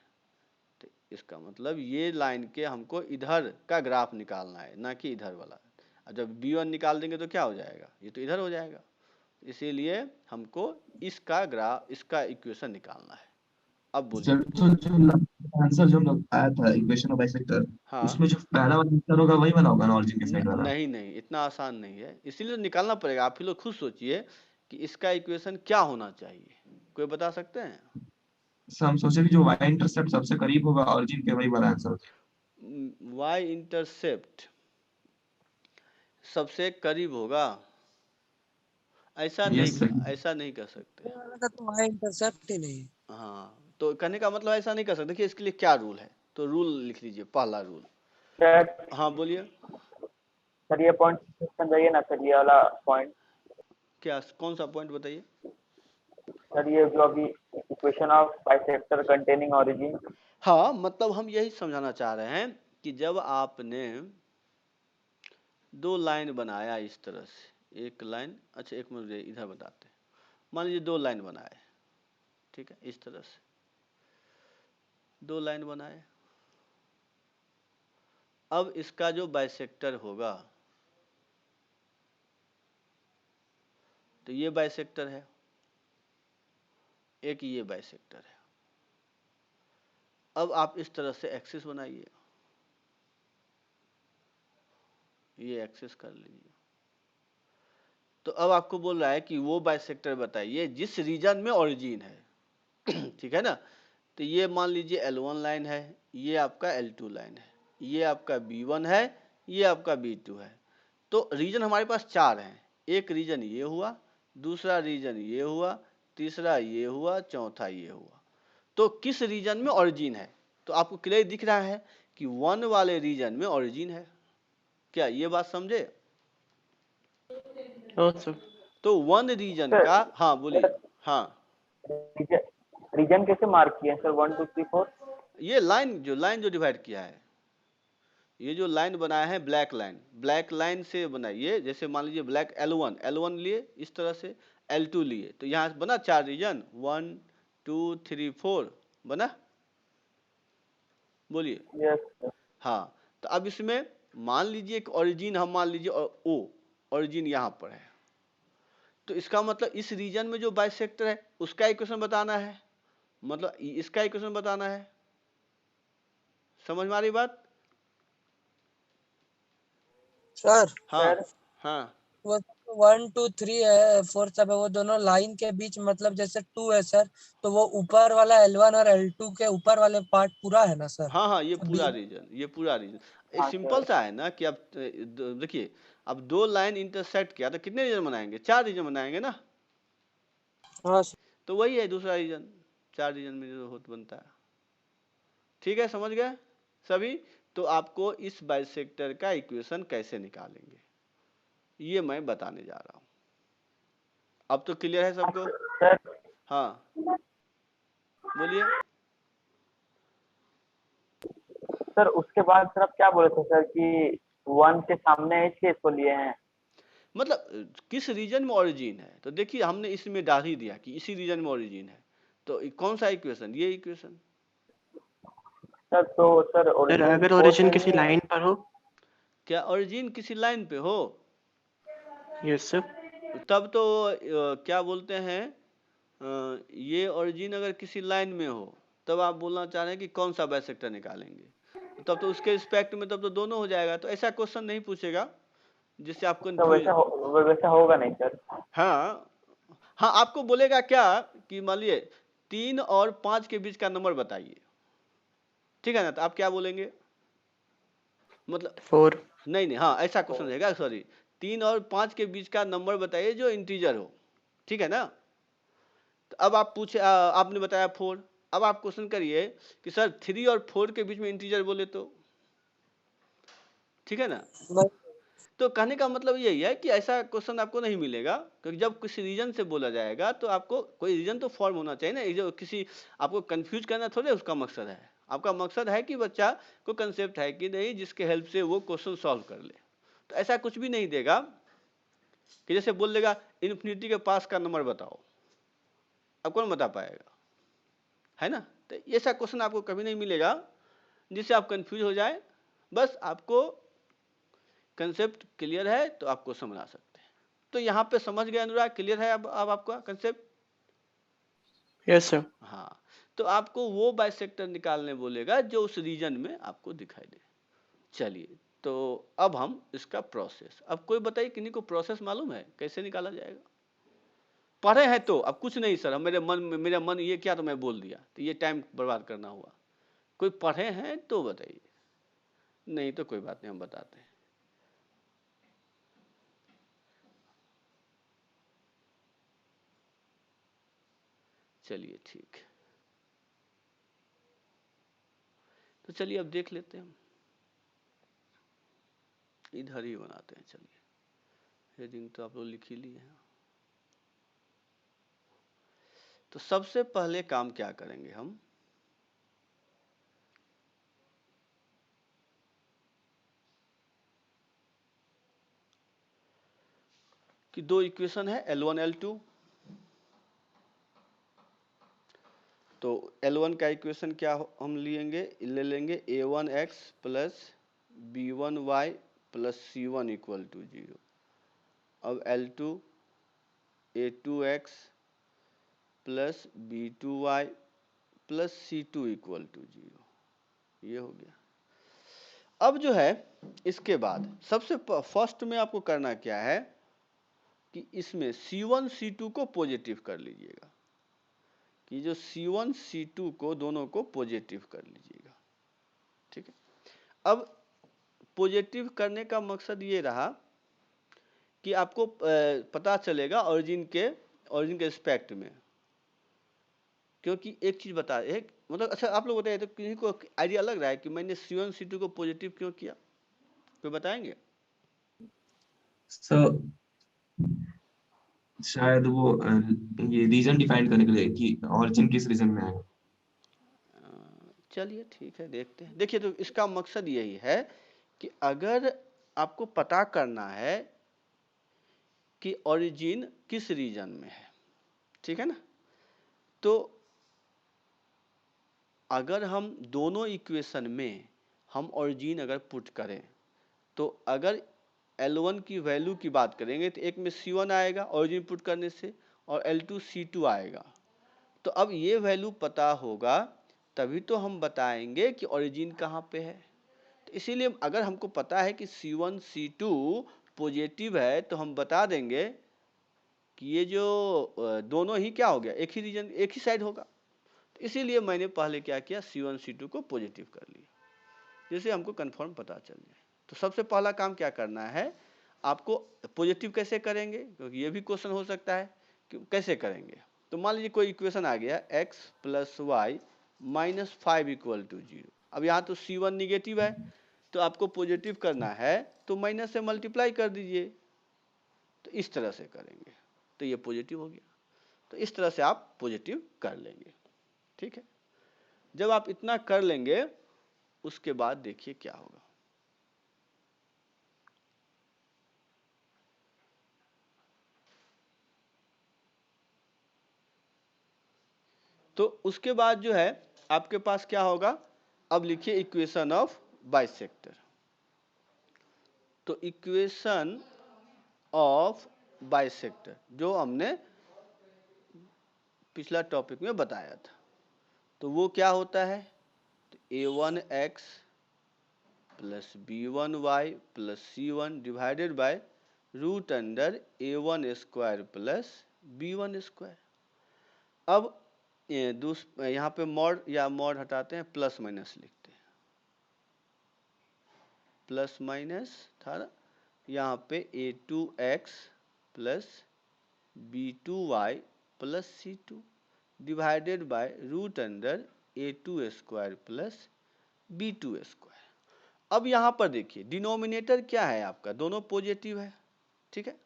S1: तो इसका मतलब ये लाइन के हमको इधर का ग्राफ निकालना है, ना कि इधर वाला। और जब B1 निकाल देंगे तो क्या हो जाएगा, ये तो इधर हो जाएगा। इसीलिए हमको इसका ग्राफ, इसका इक्वेशन निकालना है। अब बोलिए।
S4: सर तो जो आंसर जो हम लोग आया था इक्वेशन ऑफ बाइसेक्टर,
S1: हाँ
S4: उसमें जो पहला वाला आंसर होगा वही बना होगा ना ओरिजिन के साइड वाला।
S1: नहीं नहीं, इतना आसान नहीं है, इसीलिए निकालना पड़ेगा। आप ही लोग खुद सोचिए कि इसका इक्वेशन क्या होना चाहिए, कोई बता सकते हैं।
S4: सर हम सोचे कि जो वाई इंटरसेप्ट सबसे करीब होगा ओरिजिन के वही वाला आंसर होगा।
S1: वाई इंटरसेप्ट सबसे करीब होगा, ऐसा नहीं,
S4: यस सर।
S1: ऐसा नहीं कर सकते।
S7: तो वहाँ इंटरसेप्ट ही नहीं।
S1: हाँ तो कहने का मतलब ऐसा नहीं कर सकते कि इसके लिए क्या रूल है, तो रूल लिख लीजिए, पहला रूल।
S2: सर
S1: हाँ बोलिए।
S2: सर ये पॉइंट समझाइए ना सर, ये वाला पॉइंट।
S1: क्या, कौन सा पॉइंट बताइए।
S2: सर ये जो अभी equation of bisector containing origin.
S1: हाँ मतलब हम यही समझाना चाह रहे हैं कि जब आपने दो लाइन बनाया इस तरह से, एक लाइन, अच्छा एक मिनट इधर बताते हैं, मान लीजिए दो लाइन बनाए, ठीक है, इस तरह से दो लाइन बनाए। अब इसका जो बाइसेक्टर होगा, तो ये बाइसेक्टर है, एक ये बाइसेक्टर है। अब आप इस तरह से एक्सिस बनाइए, ये एक्सिस कर लीजिए। तो अब आपको बोल रहा है कि वो बाइसेक्टर बताइए जिस रीजन में ओरिजिन है ठीक है ना। तो ये मान लीजिए L1 लाइन है, ये आपका L2 लाइन है, ये आपका B1 है, ये आपका B2 है। तो रीजन हमारे पास चार हैं, एक रीजन ये हुआ, दूसरा रीजन ये हुआ, तीसरा ये हुआ, चौथा ये हुआ। तो किस रीजन में ओरिजिन है, तो आपको क्लियर दिख रहा है कि 1 वाले रीजन में ओरिजिन है। क्या ये बात समझे।
S6: सर
S1: तो 1 रीजन का, हाँ बोलिए। हाँ
S2: रीजन कैसे मार्क किए सर, 1 2 3 4।
S1: ये लाइन जो डिवाइड किया है, ये जो लाइन बनाया है ब्लैक लाइन से बनाइए। जैसे मान लीजिए ब्लैक L1 लिए इस तरह से, L2 लिए तो यहाँ बना 4 रीजन, 1 2 3 4 बना, बोलिए।
S2: Yes sir.
S1: हाँ, तो अब इसमें मान लीजिए एक ओरिजिन हम मान लीजिए और ओ ओरिजिन यहाँ पर है, तो इसका मतलब इस रीजन में जो बाइसेक्टर है उसका इक्वेशन बताना है, मतलब इसका इक्वेशन बताना है। समझ में आ रही बात?
S7: सर
S1: हाँ
S2: सर
S1: हाँ
S7: वो 1 2 3 है, 4 सब है, वो दोनों लाइन के बीच मतलब जैसे 2 है सर, तो वो ऊपर वाला L1 और L2 के ऊपर वाले पार्ट पूरा है ना सर?
S1: हाँ हाँ, ये पूरा
S7: अभी
S1: रीजन, ये पूरा रीजन एक
S2: हाँ
S1: सिंपल
S2: सर।
S1: सा है ना कि अब देखिए, अब दो लाइन इंटरसेक्ट किया तो कितने रीजन बनाएंगे? 4 रीजन बनाएंगे ना,
S7: हाँ सर।
S1: तो वही है दूसरा रीजन, 4 रीजन में जो होता बनता है। ठीक है, समझ गए सभी? तो आपको इस बाइसेक्टर का इक्वेशन कैसे निकालेंगे ये मैं बताने जा रहा हूँ। अब तो क्लियर है सबको?
S2: सर
S1: हाँ बोलिए।
S2: सर उसके बाद सर आप क्या बोले थे सर कि 1 के सामने इसके इसको लिए हैं?
S1: मतलब किस रीजन में ओरिजिन है, तो देखिए हमने इसमें डाल ही दिया कि इसी रीजन में ओरिजिन है, तो कौन सा इक्वेशन? ये इक्वेशन।
S2: सर तो सर
S6: सर
S2: ओरिजिन
S6: अगर
S2: 4
S6: ओरिजिन
S2: में
S6: किसी
S2: नहीं है।
S6: लाइन पर हो,
S1: क्या ओरिजिन किसी लाइन पे हो?
S6: यस सर,
S1: तब तो क्या बोलते हैं, ये ओरिजिन अगर किसी लाइन में हो तब आप बोलना चाह रहे हैं कि कौन सा बाइसेक्टर निकालेंगे, तब तो उसके रिस्पेक्ट में तब तो दोनों हो जाएगा, तो ऐसा क्वेश्चन नहीं पूछेगा जिससे आप
S2: तो
S1: कंफ्यूज।
S2: वैसा होगा नहीं सर।
S1: हाँ हाँ, आपको बोलेगा क्या कि मान लिए 3 और 5 के बीच का नंबर बताइए, ठीक है ना, तो आप क्या बोलेंगे? मतलब
S6: 4।
S1: नहीं नहीं, हाँ ऐसा क्वेश्चन रहेगा, सॉरी, 3 और 5 के बीच का नंबर बताइए जो इंटीजर हो, ठीक है ना। तो अब आप पूछे आपने बताया 4, अब आप क्वेश्चन करिए कि सर 3 और 4 के बीच में इंटीजर बोले तो, ठीक है ना। तो कहने का मतलब यही है कि ऐसा क्वेश्चन आपको नहीं मिलेगा, क्योंकि जब किसी रीजन से बोला जाएगा तो आपको कोई रीजन तो फॉर्म होना चाहिए ना, ये जो किसी आपको कंफ्यूज करना थोड़े उसका मकसद है। आपका मकसद है कि बच्चा को कंसेप्ट है कि नहीं जिसके हेल्प से वो क्वेश्चन सॉल्व कर ले। तो ऐसा कुछ भी नहीं देगा कि जैसे बोल देगा इन्फिनिटी के पास का नंबर बताओ, अब कौन बता पाएगा, है ना। तो ऐसा क्वेश्चन आपको कभी नहीं मिलेगा जिससे आप कंफ्यूज हो जाए। बस आपको कंसेप्ट क्लियर है तो आपको समझा सकते हैं। तो यहाँ पे समझ गए अनुराग? क्लियर है अब आपका कंसेप्ट?
S6: Yes sir.
S1: हाँ, तो आपको वो बाइसेक्टर निकालने बोलेगा जो उस रीजन में आपको दिखाई दे। चलिए, तो अब हम इसका प्रोसेस, अब कोई बताइए किन्हीं को प्रोसेस मालूम है कैसे निकाला जाएगा? पढ़े हैं तो अब कुछ नहीं सर, मेरा मन ये क्या तो मैं बोल दिया, तो ये टाइम बर्बाद करना हुआ। कोई पढ़े हैं तो बताइए, नहीं तो कोई बात नहीं, हम बताते हैं। चलिए ठीक, तो चलिए अब देख लेते हैं, हम इधर ही बनाते हैं। चलिए, हेडिंग तो आप लोग लिख ही लिए हैं। तो सबसे पहले काम क्या करेंगे हम, कि दो इक्वेशन है L1 L2, तो L1 का इक्वेशन क्या हम ले लेंगे a1x plus b1y plus c1 equal to 0। अब L2 a2x plus b2y plus c2 equal to 0, ये हो गया। अब जो है इसके बाद सबसे फर्स्ट में आपको करना क्या है कि इसमें c1 c2 को पॉजिटिव कर लीजिएगा, कि जो C1 C2 को दोनों को पॉजिटिव कर लीजिएगा, ठीक है। अब पॉजिटिव करने का मकसद ये रहा कि आपको पता चलेगा ओरिजिन के रिस्पेक्ट में, क्योंकि एक चीज बता एक मतलब अच्छा आप लोग बताइए, तो किसी को आइडिया लग रहा है कि मैंने C1 C2 को पॉजिटिव क्यों किया? कोई बताएंगे?
S4: सर शायद वो ये रीजन डिफाइन करने के लिए कि ऑरिजिन किस रीजन में है।
S1: चलिए ठीक है, देखते हैं। देखिए, तो इसका मकसद यही है कि अगर आपको पता करना है कि ओरिजिन किस रीजन में है, ठीक है ना। तो अगर हम दोनों इक्वेशन में हम ओरिजिन अगर पुट करें तो अगर L1 की वैल्यू की बात करेंगे तो एक में C1 आएगा ओरिजिन पुट करने से और L2 C2 आएगा। तो अब ये वैल्यू पता होगा तभी तो हम बताएंगे कि ओरिजिन कहाँ पे है। तो इसीलिए अगर हमको पता है कि C1 C2 पॉजिटिव है तो हम बता देंगे कि ये जो दोनों ही क्या हो गया, एक ही रीजन एक ही साइड होगा। तो इसीलिए मैंने पहले क्या किया, C1 C2 को पॉजिटिव कर लिया जिससे हमको कंफर्म पता चल जाए। तो सबसे पहला काम क्या करना है आपको, पॉजिटिव कैसे करेंगे, क्योंकि ये भी क्वेश्चन हो सकता है कि कैसे करेंगे। तो मान लीजिए कोई इक्वेशन आ गया x + y - 5 = 0। अब यहाँ तो C1 निगेटिव है तो आपको पॉजिटिव करना है तो माइनस से मल्टीप्लाई कर दीजिए। तो इस तरह से करेंगे तो ये पॉजिटिव हो गया। तो इस तरह से आप पॉजिटिव कर लेंगे, ठीक है। जब आप इतना कर लेंगे उसके बाद देखिए क्या होगा। तो उसके बाद जो है आपके पास क्या होगा, अब लिखिए इक्वेशन ऑफ बाइसेक्टर। तो इक्वेशन ऑफ बाइसेक्टर जो हमने पिछला टॉपिक में बताया था, तो वो क्या होता है, तो a1x + b1y + c1 divided by √a1² + b1²। अब यहाँ पे मॉड या मॉड हटाते हैं, प्लस माइनस लिखते हैं, प्लस माइनस था ना, यहाँ पे a2x + b2y + c2 divided bye √a2² + b2²। अब यहाँ पर देखिए डिनोमिनेटर क्या है आपका, दोनों पॉजिटिव है, ठीक है।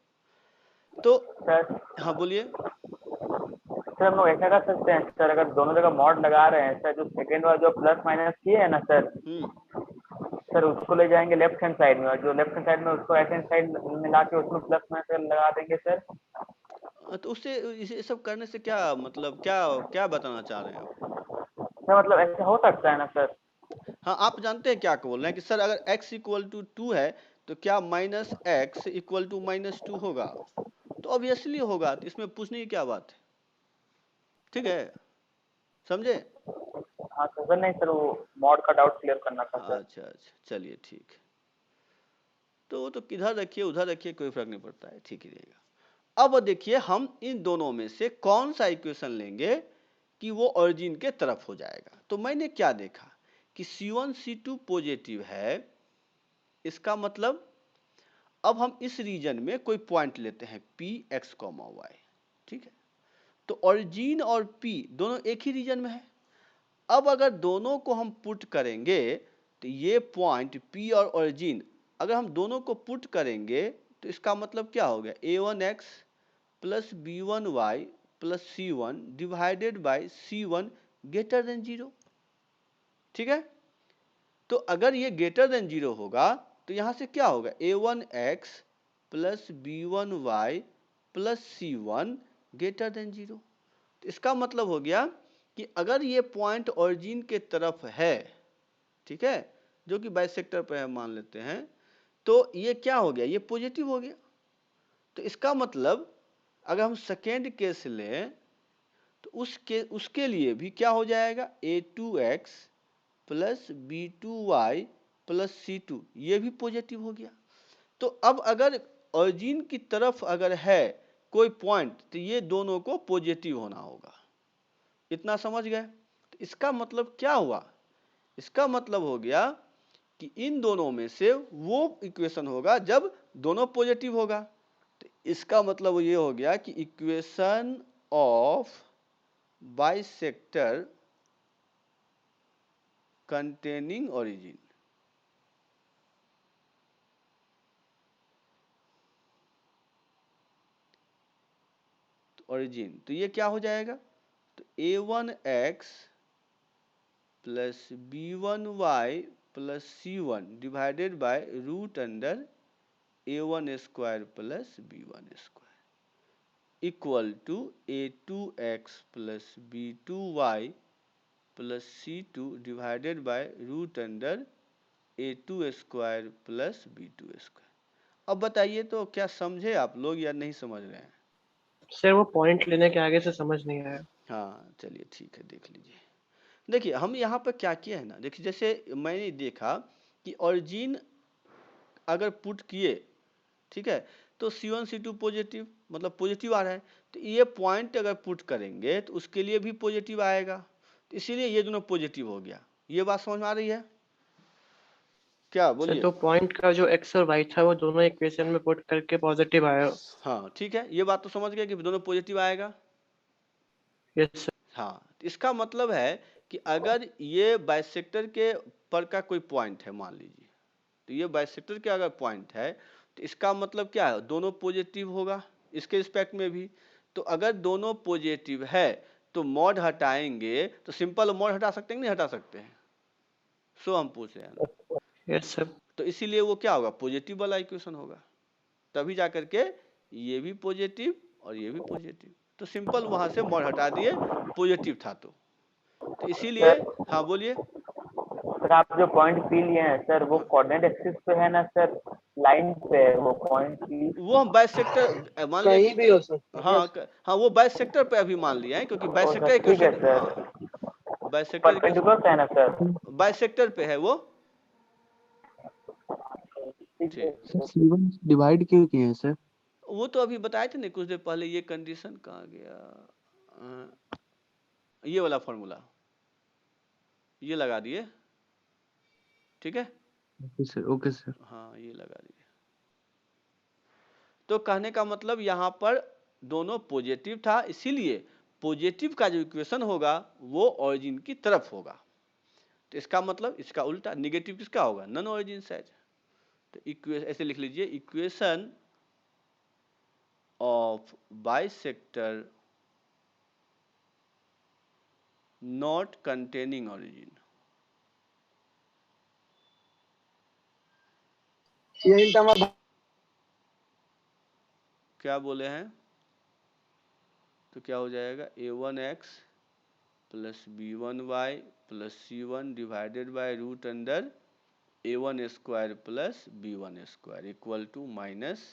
S1: तो
S2: सर
S1: हाँ बोलिए।
S2: सर हम लोग ऐसा कर सकते हैं सर, अगर दोनों जगह मॉड लगा रहे हैं सर, जो सेकेंड वाला जो प्लस माइनस किए है ना सर, सर उसको ले जाएंगे लेफ्ट हैंड साइड में, और जो लेफ्ट हैंड साइड में उसको राइट हैंड साइड मिला के उसमें प्लस माइनस लगा देंगे सर।
S1: तो उससे इसे सब करने से क्या मतलब, क्या क्या बताना चाह रहे हैं आप।
S2: सर मतलब ऐसा हो सकता है ना सर।
S1: हाँ आप जानते हैं क्या बोल रहे हैं कि सर अगर x = 2 है तो क्या -x = -2 होगा, तो ऑब्वियसली होगा, तो इसमें पूछने की क्या बात है, ठीक है, समझे।
S2: हाँ सर नहीं सर, वो मॉड का डाउट क्लियर करना था सर।
S1: अच्छा अच्छा चलिए ठीक है। तो वो तो किधर रखिए उधर रखिए कोई फर्क नहीं पड़ता है, ठीक ही रहेगा। अब देखिए हम इन दोनों में से कौन सा इक्वेशन लेंगे कि वो ओरिजिन के तरफ हो जाएगा। तो मैंने क्या देखा कि C1 C2 पॉजिटिव है, इसका मतलब अब हम इस रीजन में कोई पॉइंट लेते हैं P x, y, ठीक है। तो ओरिजिन और P दोनों एक ही रीजन में है। अब अगर दोनों को हम पुट करेंगे तो ये पॉइंट P और ओरिजिन अगर हम दोनों को पुट करेंगे तो इसका मतलब क्या हो गया, a1x + b1y + c1 divided bye c1 > 0, ठीक है। तो अगर ये > 0 होगा तो यहाँ से क्या होगा, a1x + b1y + c1 > 0। तो इसका मतलब हो गया कि अगर ये पॉइंट ओरिजिन के तरफ है, ठीक है, जो कि बाइसेक्टर पे है मान लेते हैं, तो ये क्या हो गया, ये पॉजिटिव हो गया। तो इसका मतलब अगर हम सेकेंड केस लें तो उसके लिए भी क्या हो जाएगा, a2x + b2y + c2 ये भी पॉजिटिव हो गया। तो अब अगर ओरिजिन की तरफ अगर है कोई पॉइंट तो ये दोनों को पॉजिटिव होना होगा, इतना समझ गए। तो इसका मतलब क्या हुआ, इसका मतलब हो गया कि इन दोनों में से वो इक्वेशन होगा जब दोनों पॉजिटिव होगा। तो इसका मतलब ये हो गया कि equation of bisector containing origin, origin तो ये क्या हो जाएगा, तो a1x + b1y + c1 divided by √a1² + b1²। Equal to a2x plus b2y plus c2 divided by root under a2 square plus b2 square. अब बताइए तो क्या समझे आप लोग या नहीं समझ रहे हैं?
S6: सर वो पॉइंट लेने के आगे से समझ नहीं आया।
S1: हाँ चलिए ठीक है, देख लीजिए। देखिए हम यहाँ पर क्या किया है ना, देखिए जैसे मैंने देखा कि ऑरिजिन अगर पुट किए, ठीक है, तो C1 C2 पॉजिटिव, मतलब पॉजिटिव आ रहा है, तो ये पॉइंट अगर पुट करेंगे तो उसके लिए भी पॉजिटिव आएगा, तो इसीलिए ये दोनों पॉजिटिव हो गया। ये बात समझ में आ रही है क्या?
S6: सर
S1: बोलिए।
S6: तो पॉइंट का जो x और y था वो दोनों इक्वेशन में पुट करके पॉजिटिव आया।
S1: हाँ ठीक है, ये बात तो समझ गए कि दोनों पॉजिटिव आएगा।
S6: Yes sir.
S1: हाँ, तो इसका मतलब है कि अगर ये बाइसेक्टर के पर का कोई पॉइंट है मान लीजिए, तो ये बाइसेक्टर के अगर पॉइंट है तो इसका मतलब क्या है, दोनों पॉजिटिव होगा इसके रिस्पेक्ट में भी। तो अगर दोनों पॉजिटिव है तो मॉड हटाएंगे तो सिंपल मॉड हटा सकते हैं कि नहीं हटा सकते हैं? सो हम पूछ रहे हैं।
S6: Yes sir.
S1: तो इसीलिए वो क्या होगा, पॉजिटिव वाला इक्वेशन होगा, तभी जाकर के ये भी पॉजिटिव और ये भी पॉजिटिव। तो सिंपल वहां से मॉड हटा दिए, पॉजिटिव था तो इसीलिए। हाँ बोलिए।
S2: सर आप जो पॉइंट पी लिए हैं सर, वो कोऑर्डिनेट एक्सिस पे है ना सर, लाइन पे है वो पॉइंट पी?
S1: वो हम बाइसेक्टर मान
S3: कहीं
S1: लिया
S3: भी हो सकता है।
S1: हाँ हाँ, वो बाइसेक्टर पे अभी मान लिया है क्योंकि बाइसेक्टर
S2: सर ठीक है
S1: इक्वेशन,
S2: सर,
S1: हाँ बाइसेक्टर
S2: परपेंडिकुलर है ना सर?
S1: बाइसेक्टर पे है वो।
S2: ठीक है
S1: ठीक,
S2: सर।
S8: C1 डिवाइड क्यों किए हैं सर?
S1: वो तो अभी बताए थे ना कुछ देर पहले, ये कंडीशन कहाँ गया, ये वाला फॉर्मूला ये लगा दिए, ठीक है।
S8: Okay sir, okay sir.
S1: हाँ ये लगा दिए। तो कहने का मतलब यहाँ पर दोनों पॉजिटिव था, इसीलिए पॉजिटिव का जो इक्वेशन होगा वो ऑरिजिन की तरफ होगा। तो इसका मतलब इसका उल्टा निगेटिव किसका होगा, नॉन ऑरिजिन साइड। तो इक्वेशन ऐसे लिख लीजिए, equation of bisector not containing origin.
S3: यही तो हमारा
S1: क्या बोले हैं? तो क्या हो जाएगा, a1x plus b1y plus c1 divided by root under a1 square plus b1 square equal to minus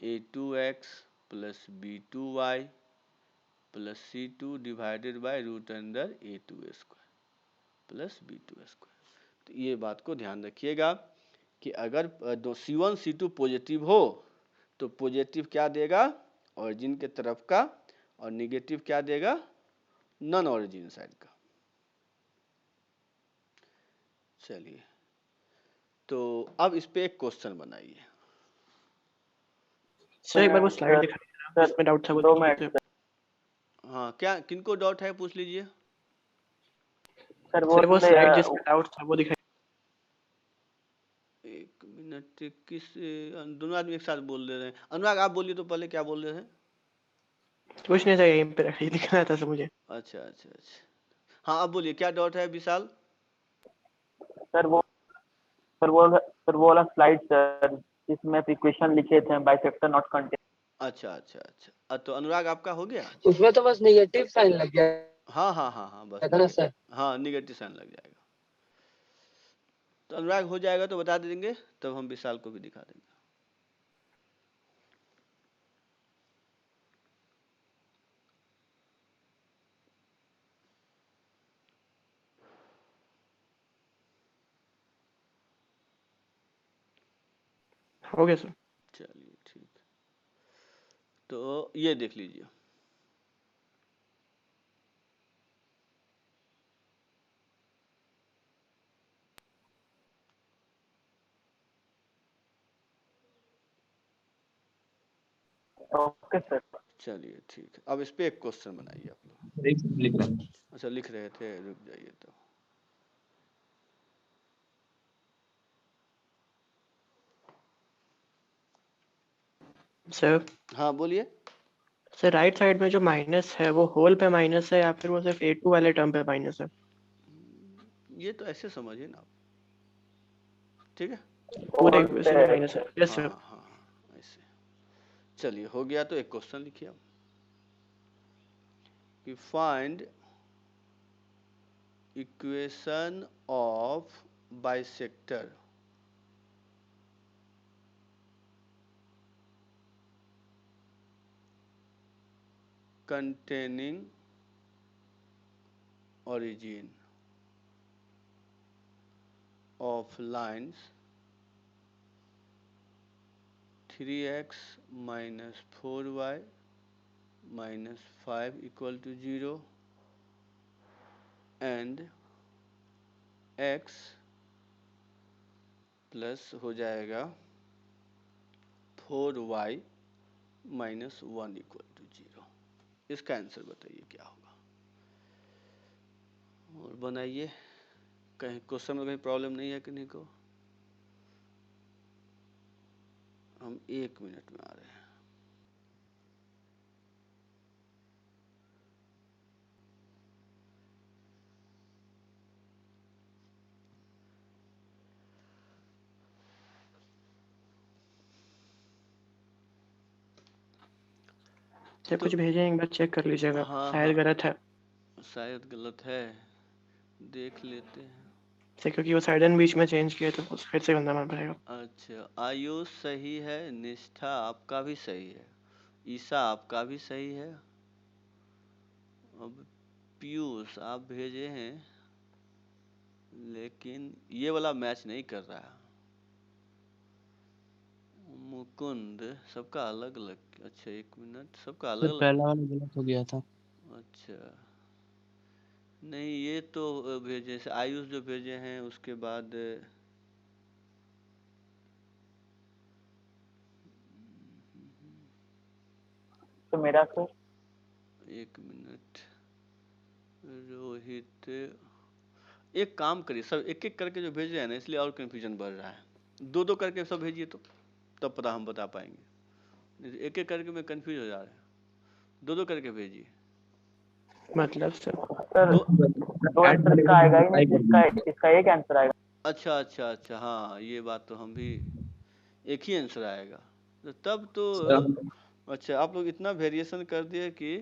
S1: a2x plus b2y plus c2 divided by root under a2 square plus b2 square. तो ये बात को ध्यान रखिएगा कि अगर C1 C2 positive हो तो पॉजिटिव क्या देगा, ऑरिजिन के तरफ का, और निगेटिव क्या देगा, नॉन ऑरिजिन साइड का। चलिए तो अब इस पे एक क्वेश्चन बनाइए।
S6: सर एक बार वो स्लाइड दिखाइए ना, इसमें डाउट था वो
S2: दो
S6: देख
S2: मिनट
S6: लीजिए।
S1: हाँ क्या किनको डाउट है पूछ लीजिए।
S2: सर,
S6: सर वो स्लाइड जिसमें डाउट था वो दिखाइए।
S1: एक मिनट, किस दोनों आदमी एक साथ बोल रहे हैं। अनुराग आप बोलिए तो पहले, क्या बोल रहे हैं?
S6: कुछ नहीं सर, यहीं पे रखिए, दिखना था सर मुझे।
S1: अच्छा अच्छा अच्छा, हाँ अब बोलिए क्या डाउट है विशाल?
S2: सर वो वाला स्लाइड सर, जिसमें इक्वेशन लिखे थे बाइसेक्टर नॉट कंटेन।
S1: अच्छा अच्छा अच्छा, तो अनुराग आपका हो गया?
S3: उसमें तो बस नेगेटिव साइन लग गया
S1: हाँ हाँ हाँ हाँ बस
S3: था ना सर।
S1: हाँ निगेटिव साइन लग जाएगा। तो अनुराग हो जाएगा तो बता देंगे, तब हम विशाल को भी दिखा देंगे।
S6: हो गया सर।
S1: चलिए ठीक, तो ये देख लीजिए।
S2: Okay sir.
S1: चलिए ठीक है, अब इस पे एक क्वेश्चन बनाइए आप लोग।
S4: एक सेकंड लिख रहा हूँ।
S1: अच्छा लिख रहे थे, रुक जाइए तो।
S6: सर
S1: हाँ बोलिए।
S6: सर राइट साइड में जो माइनस है वो होल पे माइनस है या फिर वो सिर्फ A2 वाले टर्म पे माइनस है?
S1: ये तो ऐसे समझिए ना आप, ठीक है।
S6: पूरे इक्वेशन में माइनस है। यस
S1: हाँ
S6: सर।
S1: हाँ हाँ ऐसे। चलिए हो गया, तो एक क्वेश्चन लिखिए आप कि find equation of bisector containing origin of lines 3x minus 4y minus 5 equal to 0 and x plus हो जाएगा 4y माइनस 1 इक्वल टू 0। इसका आंसर बताइए क्या होगा, और बनाइए। कहीं क्वेश्चन में कहीं प्रॉब्लम नहीं है किन्हीं को? हम 1 मिनट में आ रहे हैं।
S6: सर कुछ भेजे, एक बार चेक कर लीजिएगा, शायद गलत है।
S1: शायद गलत है, देख लेते हैं।
S6: सर क्योंकि वो साइडन बीच में चेंज किया तो फिर से करना पड़ेगा।
S1: अच्छा, आयुष सही है, निष्ठा आपका भी सही है, ईशा आपका भी सही है। अब पीयूष आप भेजे हैं लेकिन ये वाला मैच नहीं कर रहा। मुकुंद सबका अलग अलग। अच्छा 1 मिनट, सबका अलग
S8: सर
S1: अलग।
S8: पहला वाला गलत हो गया था।
S1: अच्छा नहीं, ये तो भेजे से आयुष जो भेजे हैं उसके बाद
S2: तो मेरा सर
S1: 1 मिनट। रोहित, एक काम करिए, सब एक एक करके जो भेज रहे हैं ना, इसलिए और कंफ्यूजन बढ़ रहा है। दो दो करके सब भेजिए तो तब पता हम बता पाएंगे। एक एक करके मैं कंफ्यूज हो जा रहा है। दो दो करके भेजिए।
S6: मतलब सर
S2: दो आंसर इसका आएगा ही नहीं, इसका एक आंसर आएगा।
S1: अच्छा अच्छा अच्छा, हाँ ये बात तो हम भी, एक ही आंसर आएगा तो तब तो। अच्छा आप लोग इतना वेरिएशन कर दिए कि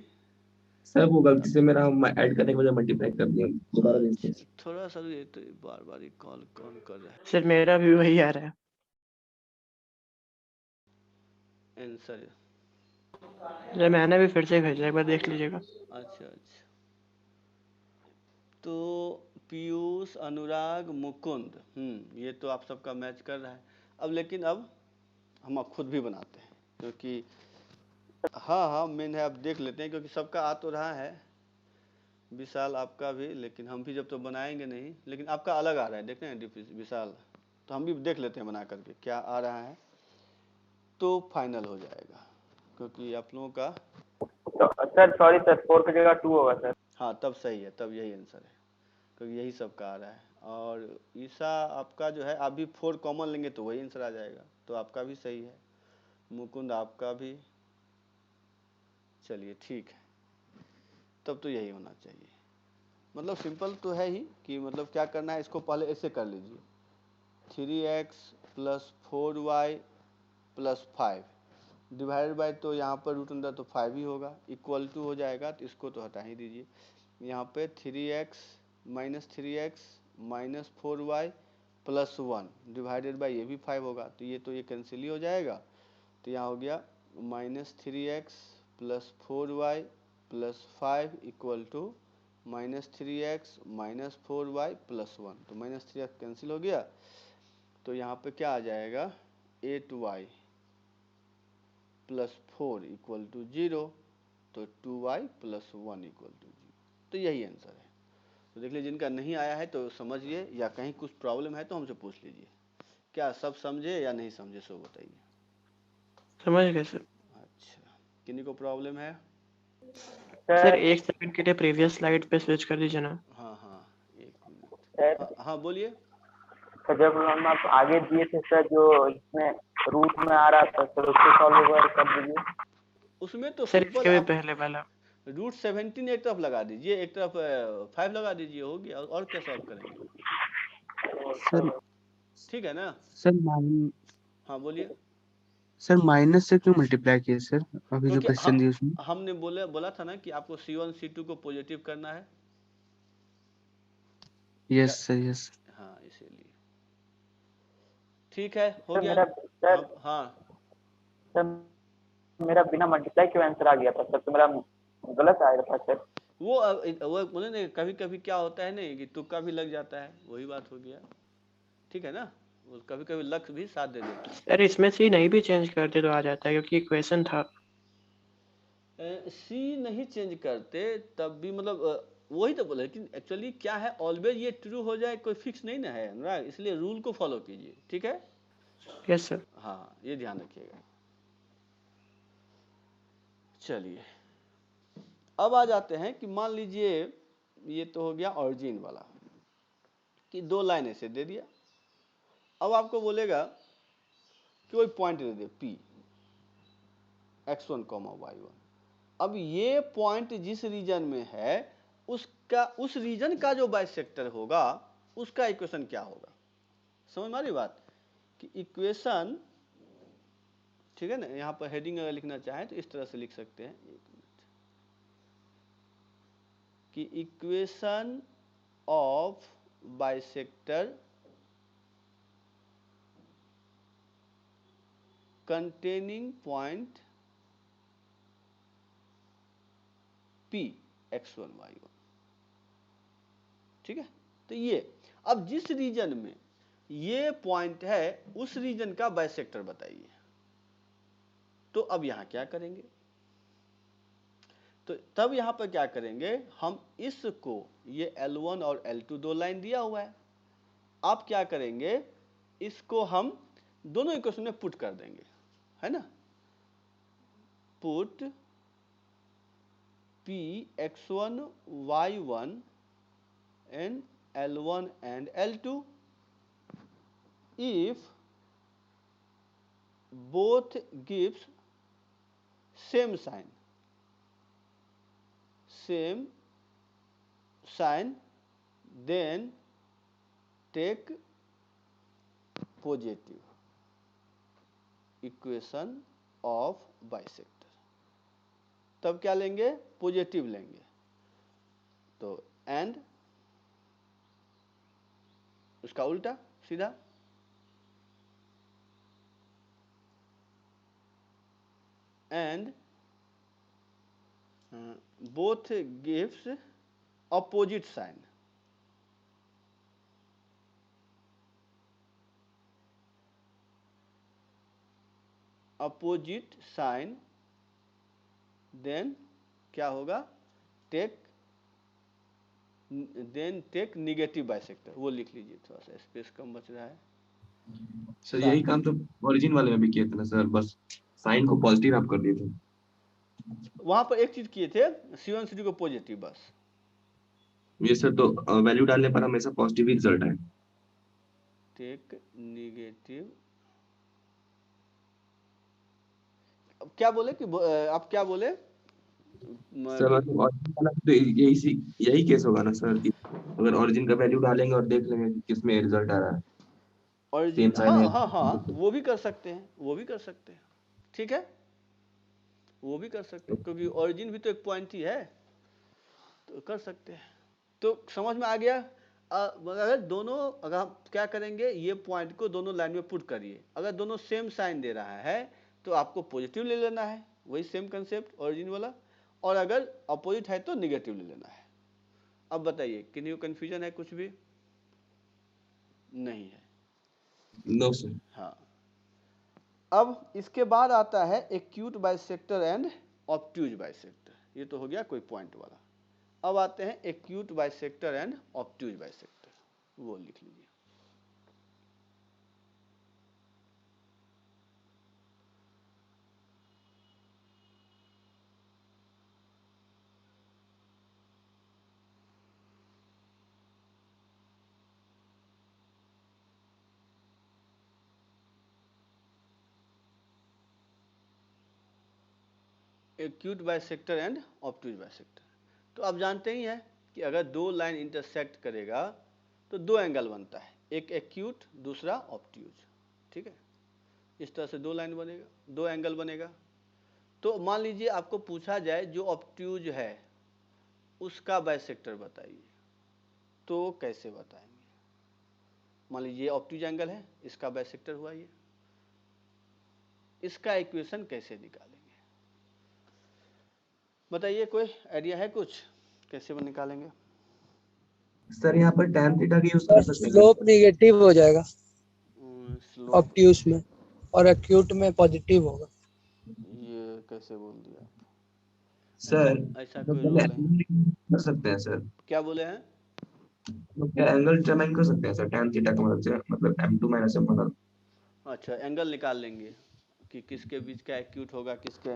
S4: सर वो गलती से मेरा ऐड करने के वजह मल्टीप्लाई कर दिया दोबारा देखिए।
S1: थोड़ा सा ये तो बार बार कॉल कौन कर रहा है।
S6: सर मेरा भी वही आ रहा है
S1: आंसर।
S6: मैंने भी फिर से भेजा, एक बार देख लीजिएगा।
S1: अच्छा अच्छा, तो पीयूष, अनुराग, मुकुंद, ये तो आप सबका मैच कर रहा है। अब लेकिन अब हम आप खुद भी बनाते हैं क्योंकि हाँ मेन है, अब देख लेते हैं क्योंकि सबका आ तो रहा है। विशाल आपका भी, लेकिन हम भी जब तो बनाएंगे नहीं, लेकिन आपका अलग आ रहा है, देख रहे हैं विशाल, तो हम भी देख लेते हैं बना करके क्या आ रहा है, तो फाइनल हो जाएगा क्योंकि आप लोगों का
S2: तो सर सॉरी सर, 4 की जगह 2 होगा सर।
S1: हाँ तब सही है, तब यही आंसर है क्योंकि यही सबका आ रहा है। और ईशा आपका जो है, आप भी 4 कॉमन लेंगे तो वही आंसर आ जाएगा, तो आपका भी सही है। मुकुंद आपका भी, चलिए ठीक है, तब तो यही होना चाहिए। मतलब सिंपल तो है ही कि मतलब क्या करना है, इसको पहले ऐसे कर लीजिए 3x plus 4y plus 5 divided by, तो यहाँ पर रूट अंदर तो 5 ही होगा, इक्वल टू हो जाएगा, तो इसको तो हटा ही दीजिए। यहाँ पे 3x minus 4y plus 1 divided by ये भी 5 होगा, तो ये कैंसिल ही हो जाएगा। तो यहाँ हो गया -3x plus 4y plus 5 equal to -3x minus 4y plus 1, तो -3x कैंसिल हो गया। तो यहाँ पे क्या आ जाएगा 8y प्लस 4 इक्वल टू 0, तो 2y प्लस 1 इक्वल टू 0, तो यही आंसर है। तो देख लीजिए, जिनका नहीं आया है तो समझिए, या कहीं कुछ प्रॉब्लम है तो हमसे पूछ लीजिए। क्या सब समझे या नहीं समझे, सो बताइए।
S6: समझ गए सर।
S1: अच्छा, किन्हीं को प्रॉब्लम है?
S6: सर 1 सेकंड के लिए प्रीवियस स्लाइड पे स्विच कर दीजिए ना।
S1: हाँ 1 मिनट। हाँ बोलिए।
S2: तो जब हम आप आगे दिए थे सर, जो इसमें रूट में आ रहा था सर, उसको सॉल्व कर दीजिए।
S1: उसमें तो
S6: सर
S1: सिंपल
S6: इसके भी
S1: आप
S6: पहले वाला
S1: रूट 17 एक तरफ लगा दीजिए, एक तरफ 5 लगा दीजिए, हो गया। और क्या सॉल्व करेंगे?
S8: सर
S1: ठीक है ना?
S8: सर 9
S1: हाँ बोलिए।
S8: सर माइनस से क्यों मल्टीप्लाई किए सर अभी जो
S1: क्योंकि
S8: क्वेश्चन दिया उसमें?
S1: हमने बोला था ना कि आपको C1 C2 को पॉजिटिव करना है।
S8: Yes sir yes.
S1: हाँ इसीलिए। ठीक है, हो
S2: सर
S1: गया।
S2: मेरा सर
S1: अब हाँ
S2: सर मेरा बिना मल्टीप्लाई क्यों आंसर आ गया था सर? तो मेरा गलत आया था सर।
S1: वो बोले ना कभी कभी क्या होता है ना कि तुक्का भी लग जाता है, वही बात हो गया। ठीक है ना, वो कभी कभी लक भी साथ दे देता है।
S6: सर इसमें सी नहीं भी चेंज करते तो आ जाता है क्योंकि इक्वेशन था।
S1: सी नहीं चेंज करते तब भी मतलब वही तो बोले, लेकिन एक्चुअली क्या है, ऑलवेज ये ट्रू हो जाए कोई फिक्स नहीं ना है अनुराग, इसलिए रूल को फॉलो कीजिए। ठीक है,
S6: यस सर।
S1: हाँ ये ध्यान रखिएगा। चलिए अब आ जाते हैं कि मान लीजिए ये तो हो गया ओरिजिन वाला कि दो लाइन ऐसे दे दिया। अब आपको बोलेगा कि कोई पॉइंट दे दे P x1, y1। अब ये पॉइंट जिस रीजन में है उसका उस रीजन का जो बाइसेक्टर होगा उसका इक्वेशन क्या होगा। समझ में आ रही बात कि इक्वेशन, ठीक है ना, यहां पर हेडिंग अगर लिखना चाहें तो इस तरह से लिख सकते हैं, एक मिनट, कि equation of bisector containing point P x1 y1। ठीक है, तो ये अब जिस रीजन में ये पॉइंट है उस रीजन का बाइसेक्टर बताइए। तो अब यहां क्या करेंगे, तो तब यहां पर क्या करेंगे, हम इसको, ये L1 और L2 दो लाइन दिया हुआ है, आप क्या करेंगे, इसको हम दोनों इक्वेशन में पुट कर देंगे, है ना। Put P x1 y1 and L1 and L2 if both gives same sign then take positive equation of bisector। तब क्या लेंगे, पॉजिटिव लेंगे। तो एंड उसका उल्टा सीधा, and both gives opposite sign. Opposite sign then क्या होगा, टेक निगेटिव बाइसेक्टर। वो लिख लीजिए, थोड़ा सा स्पेस कम बच रहा है।
S4: सर यही काम तो ओरिजिन वाले में भी किए थे ना सर, बस साइन को पॉजिटिव आप कर दिए थे।
S1: वहां पर एक चीज किए थे, C1 C2 को पॉजिटिव बस।
S4: ये सर तो वैल्यू डालने पर हमेशा पॉजिटिव ही रिजल्ट है।
S1: टेक निगेटिव, अब क्या बोले कि आप क्या बोले
S4: सर मतलब ओरिजिन वाला तो यही केस होगा ना सर, कि अगर ओरिजिन का वैल्यू डालेंगे और देख लेंगे कि किस में रिजल्ट आ रहा है, सेम
S1: ओरिजिन,
S4: साइन है।
S1: हाँ वो भी कर सकते हैं, वो भी कर सकते हैं। ठीक है, वो भी कर सकते हैं क्योंकि ओरिजिन भी तो एक पॉइंट ही है, तो कर सकते हैं। तो समझ में आ गया। अगर दोनों, अगर हम क्या करेंगे, ये पॉइंट को दोनों लाइन में पुट करिए, अगर दोनों सेम साइन दे रहा है तो आपको पॉजिटिव ले लेना है, वही सेम कंसेप्ट ओरिजिन वाला, और अगर अपोजिट है तो निगेटिव ले लेना है। अब बताइए किन्हीं को कंफ्यूजन है, कुछ भी नहीं है।
S4: No sir.
S1: हाँ, अब इसके बाद आता है acute bisector and obtuse bisector. ये तो हो गया कोई पॉइंट वाला। अब आते हैं acute bisector and obtuse bisector, वो लिख लीजिए। Acute bisector and obtuse bisector, तो आप जानते ही हैं कि अगर दो लाइन इंटरसेक्ट करेगा तो दो एंगल बनता है, एक एक्यूट दूसरा ऑब्ट्यूज। ठीक है, इस तरह से दो लाइन बनेगा, दो एंगल बनेगा। तो मान लीजिए आपको पूछा जाए जो ऑब्ट्यूज है उसका बाइसेक्टर बताइए, तो कैसे बताएंगे? मान लीजिए ऑब्ट्यूज एंगल है, इसका बाइसेक्टर हुआ ये, इसका इक्वेशन कैसे निकालेंगे बताइए? कोई आइडिया है कुछ कैसे वो निकालेंगे?
S4: सर यहाँ पर tan थीटा की यूज कर सकते हैं।
S7: स्लोप नेगेटिव हो जाएगा
S1: स्लोप
S7: ऑब्ट्यूज में और एक्यूट में पॉजिटिव होगा।
S1: ये कैसे बोल दिया आप?
S4: सर
S1: ऐसा
S4: तो
S1: कोई
S4: पहले
S1: रूल है?
S4: angle कर सकते हैं सर,
S1: क्या बोले हैं?
S4: तो क्या एंगल डिटरमाइन कर सकते हैं सर tan थीटा की मदद से, मतलब m2 माइनस m1।
S1: अच्छा, एंगल निकाल लेंगे कि किसके बीच का एक्यूट होगा किसके।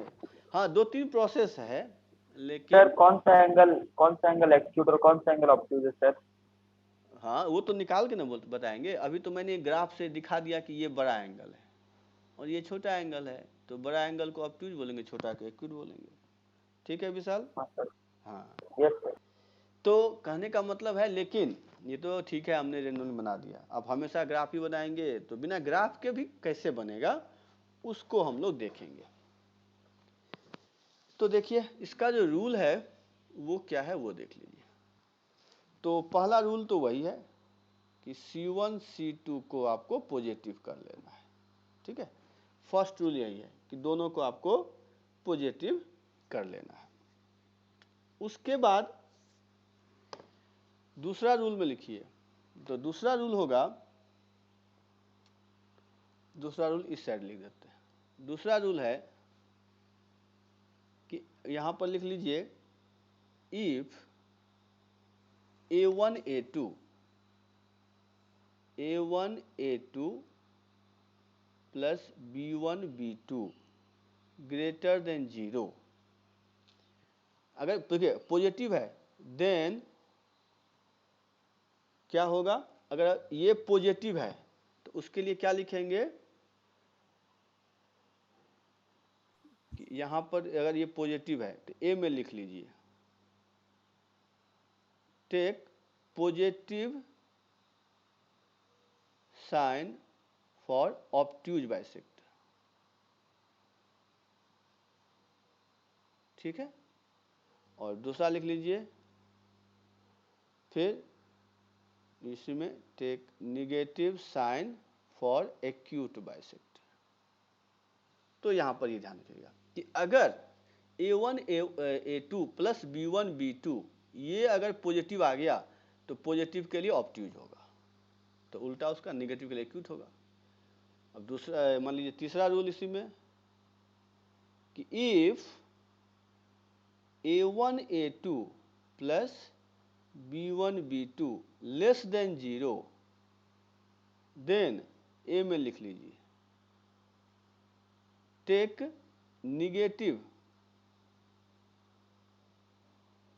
S1: हाँ, दो तीन प्रोसेस है,
S2: सर
S1: लेकिन
S2: कौन सा एंगल एक्यूट और कौन सा एंगल ऑब्ट्यूज है सर?
S1: हाँ वो तो निकाल के ना बताएंगे। अभी तो मैंने ग्राफ से दिखा दिया कि ये बड़ा एंगल है और ये छोटा एंगल है, तो बड़ा एंगल को ऑब्ट्यूज बोलेंगे, छोटा को एक्यूट बोलेंगे। ठीक है विशाल?
S2: हाँ सर,
S1: हाँ,
S2: यस सर।
S1: तो कहने का मतलब है, लेकिन ये तो ठीक है हमने रेंडमली बना दिया, अब हमेशा ग्राफ ही बनाएंगे तो बिना ग्राफ के भी कैसे बनेगा उसको हम लोग देखेंगे। तो देखिए इसका जो रूल है वो क्या है वो देख लीजिए। तो पहला रूल तो वही है कि C1 C2 को आपको पॉजिटिव कर लेना है। ठीक है, फर्स्ट रूल यही है कि दोनों को आपको पॉजिटिव कर लेना है। उसके बाद दूसरा रूल में लिखिए, तो दूसरा रूल होगा, दूसरा रूल इस साइड लिख देते हैं। दूसरा रूल है कि यहां पर लिख लीजिए if A1 A2 plus B1 B2 greater than 0, अगर देखिए पॉजिटिव है देन क्या होगा? अगर ये पॉजिटिव है तो उसके लिए क्या लिखेंगे कि यहां पर अगर ये पॉजिटिव है तो ए में लिख लीजिए take positive sign for obtuse bisector. ठीक है, और दूसरा लिख लीजिए फिर इसी में take negative sign for acute bisector. तो यहां पर ये ध्यान रखिएगा कि अगर A1 A2 plus B1 B2 ये अगर पॉजिटिव आ गया तो पॉजिटिव के लिए ऑब्ट्यूज होगा, तो उल्टा उसका निगेटिव के लिए एक्यूट होगा। अब दूसरा मान लीजिए तीसरा रूल इसी में कि if A1 A2 plus B1 B2 less than 0 then a में लिख लीजिए take negative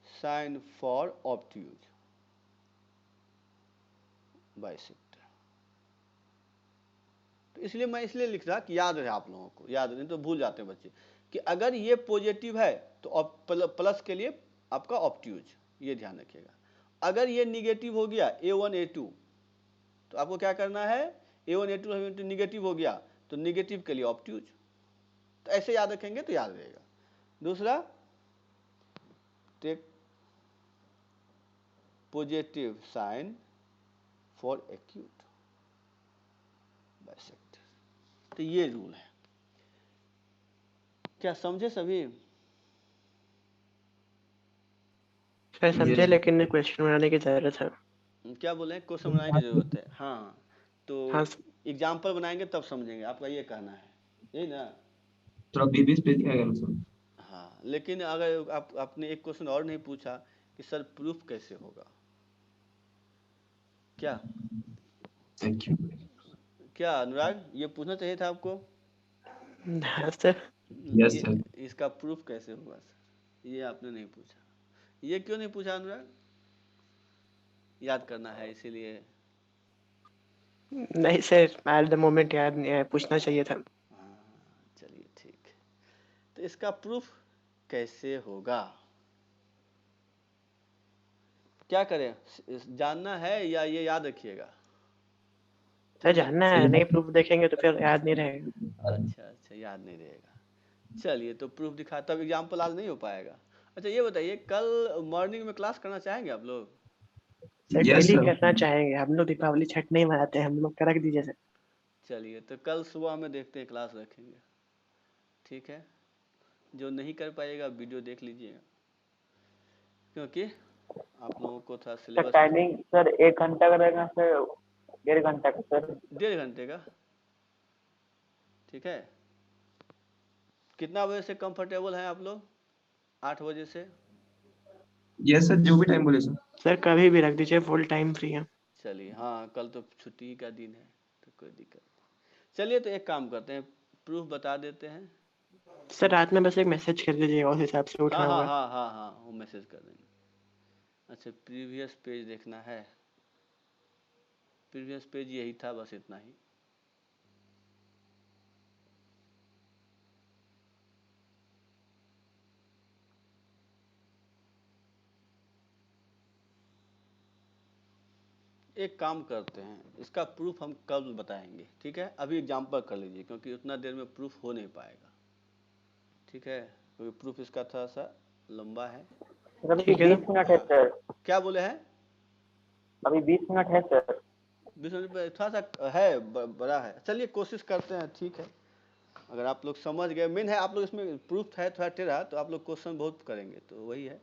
S1: sign for obtuse bisector. तो इसलिए मैं इसलिए लिख रहा कि याद रहे आप लोगों को, याद नहीं तो भूल जाते हैं बच्चे कि अगर ये पॉजिटिव है तो प्लस के लिए आपका ऑब्ट्यूज, ये ध्यान रखिएगा। अगर ये निगेटिव हो गया A1 A2 तो आपको क्या करना है, A1 A2 निगेटिव हो गया तो निगेटिव के लिए ऑब्ट्यूज। तो ऐसे याद रखेंगे तो याद रहेगा। दूसरा take positive sign for acute bisector. तो ये रूल है, क्या समझे सभी?
S6: सर समझे, लेकिन क्वेश्चन बनाने की जरूरत है।
S1: क्या बोले? क्वेश्चन बनाने की जरूरत है। हाँ, तो
S6: हाँ
S1: एग्जाम्पल बनाएंगे तब समझेंगे, आपका ये कहना है, यही ना?
S4: थोड़ा बीबीएस पे दिया गया सर।
S1: हाँ, लेकिन अगर आपने एक क्वेश्चन और नहीं पूछा कि सर प्रूफ कैसे होगा, क्या
S4: थैंक यू।
S1: क्या अनुराग ये पूछना चाहिए था आपको?
S6: हाँ सर।
S4: Yes sir.
S1: इसका प्रूफ कैसे होगा सर, ये आपने नहीं पूछा। ये क्यों नहीं पूछा अनुराग? याद करना है इसीलिए?
S6: नहीं सर, एट द मोमेंट याद नहीं आया, पूछना चाहिए था।
S1: हाँ, चलिए ठीक है। तो इसका प्रूफ कैसे होगा, क्या करें? जानना है या ये याद रखिएगा?
S6: सर जानना है, नहीं प्रूफ देखेंगे तो फिर याद नहीं रहेगा।
S1: अच्छा याद नहीं रहेगा। चलिए तो प्रूफ दिखा, तब एग्जाम्पल आज नहीं हो पाएगा। अच्छा ये बताइए, कल मॉर्निंग में क्लास करना चाहेंगे आप लोग?
S6: Sir
S4: yes
S6: daily
S4: sir.
S6: करना चाहेंगे, हम लोग दीपावली छठ नहीं मनाते हैं, हम लोग का रख दीजिए सर।
S1: चलिए तो कल सुबह में देखते हैं, क्लास रखेंगे, ठीक है। जो नहीं कर पाएगा वीडियो देख लीजिएगा, क्योंकि आप लोगों को थोड़ा
S2: सर
S1: सिलेबस
S2: टाइमिंग सर 1 घंटा का रहेगा सर, 1.5 घंटा का सर?
S1: 1.5 घंटे का, ठीक है। कितना बजे से कंफर्टेबल हैं आप लोग? 8 बजे से?
S4: यस सर, जो भी टाइम बोले सर।
S6: सर कभी भी रख दीजिए, फुल टाइम फ्री है।
S1: चलिए हाँ, कल तो छुट्टी का दिन है तो कोई दिक्कत नहीं। चलिए तो एक काम करते हैं, प्रूफ बता देते हैं।
S6: सर रात में बस एक मैसेज कर दीजिएगा, उस हिसाब से
S1: हाँ हाँ
S6: उठाऊंगा।
S1: हाँ हाँ हाँ, वो मैसेज कर देंगे। अच्छा प्रीवियस पेज देखना है, प्रीवियस पेज यही था, बस इतना ही। एक काम करते हैं, इसका प्रूफ हम कल बताएंगे, ठीक है। अभी एग्जाम्पल कर लीजिए, क्योंकि उतना देर में प्रूफ हो नहीं पाएगा, ठीक है, क्योंकि प्रूफ इसका थोड़ा सा लंबा है।
S2: सर अभी
S6: ठीक है
S2: 20 मिनट है सर,
S1: क्या बोले हैं?
S2: अभी 20 मिनट है सर।
S1: 20 मिनट पे थोड़ा सा है, बड़ा है। चलिए कोशिश करते हैं, ठीक है। अगर आप लोग समझ गए, मेन है आप लोग इसमें प्रूफ है थोड़ा टेढ़ा, तो आप लोग क्वेश्चन बहुत करेंगे, तो वही है।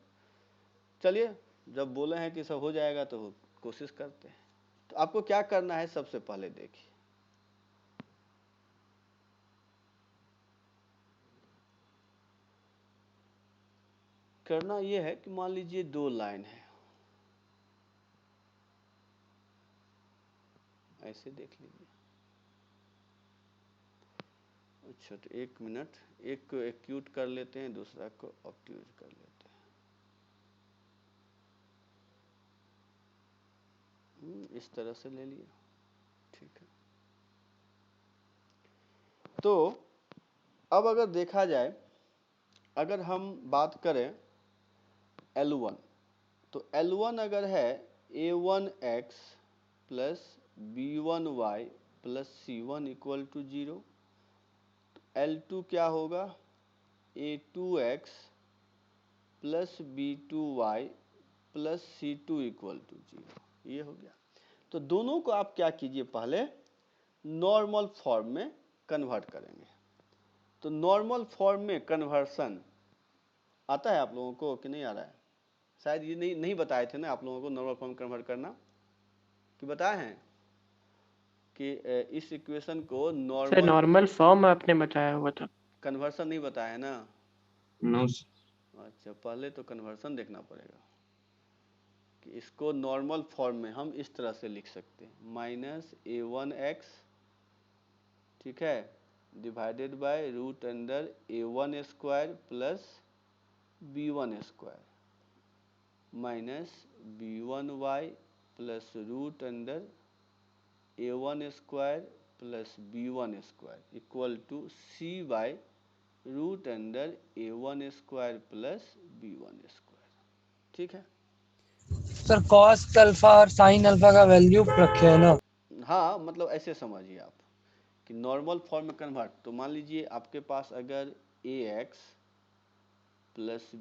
S1: चलिए जब बोले हैं कि सब हो जाएगा तो कोशिश करते हैं। तो आपको क्या करना है, सबसे पहले देखिए, करना ये है कि मान लीजिए 2 लाइन है, ऐसे देख लीजिए। अच्छा तो 1 मिनट, एक को एक्यूट कर लेते हैं, दूसरा को ऑब्ट्यूज कर लेते हैं। इस तरह से ले लिया, ठीक है। तो अब अगर देखा जाए, अगर हम बात करें L1, तो L1 अगर है A1x plus B1y plus C1 equal to 0, L2 क्या होगा? A2x plus B2y plus C2 equal to 0, ये हो गया। तो दोनों को आप क्या कीजिए, पहले नॉर्मल फॉर्म में कन्वर्ट करेंगे। तो नॉर्मल फॉर्म में कन्वर्सन आता है आप लोगों को कि नहीं आ रहा है? शायद ये नहीं बताए थे ना आप लोगों को नॉर्मल फॉर्म कन्वर्ट करना, कि बताए हैं कि इस इक्वेशन को
S6: सर
S1: नॉर्मल
S6: नॉर्मल फॉर्म आपने बताया हुआ था,
S1: कन्वर्सन नहीं बताया ना?
S4: नो।
S1: अच्छा पहले तो कन्वर्सन देखना पड़ेगा, कि इसको नॉर्मल फॉर्म में हम इस तरह से लिख सकते हैं, माइनस A1x, ठीक है, divided by root under A1 square plus B1 square minus B1y plus root under A1 square plus B1 square equal to C by root under A1 square plus B1 square, ठीक है।
S3: Sir cos alpha और sine alpha का value रखे है ना?
S1: हाँ मतलब ऐसे समझिए आप कि नॉर्मल फॉर्म में कन्वर्ट, तो मान लीजिए आपके पास अगर ax plus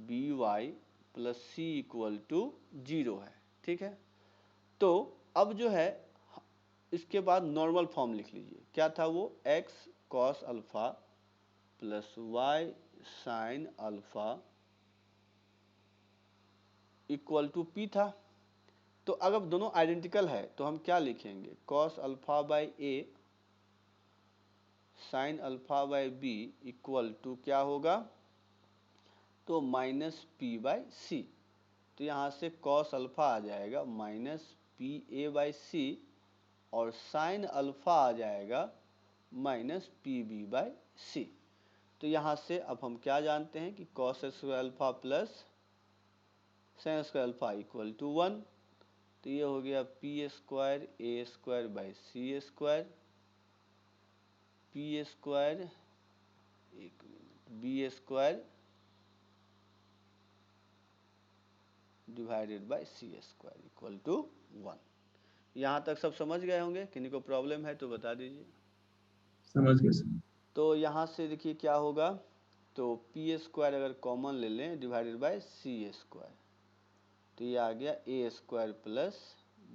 S1: by plus C equal to 0 है, ठीक है। तो अब जो है इसके बाद नॉर्मल फॉर्म लिख लीजिए, क्या था वो? x cos alpha plus y sine alpha equal to p था। तो अगर दोनों आइडेंटिकल है तो हम क्या लिखेंगे? Cos alpha by a sine alpha by B equal to क्या होगा? तो माइनस पी बाई सी। तो यहाँ से कॉस अल्फा आ जाएगा minus p a by c, और साइन अल्फा आ जाएगा minus p b by c. तो यहाँ से अब हम क्या जानते हैं कि cos square alpha plus sine square alpha equal to 1। तो ये हो गया P square a square by c square, p square, एक मिनट, b square divided by c square equal to 1। यहाँ तक सब समझ गए होंगे? किन्हीं को प्रॉब्लम है तो बता दीजिए।
S4: समझ गए सर।
S1: तो यहाँ से देखिए क्या होगा, तो पी स्क्वायर अगर कॉमन ले लें डिवाइडेड बाय सी स्क्वायर, तो ये आ गया a square plus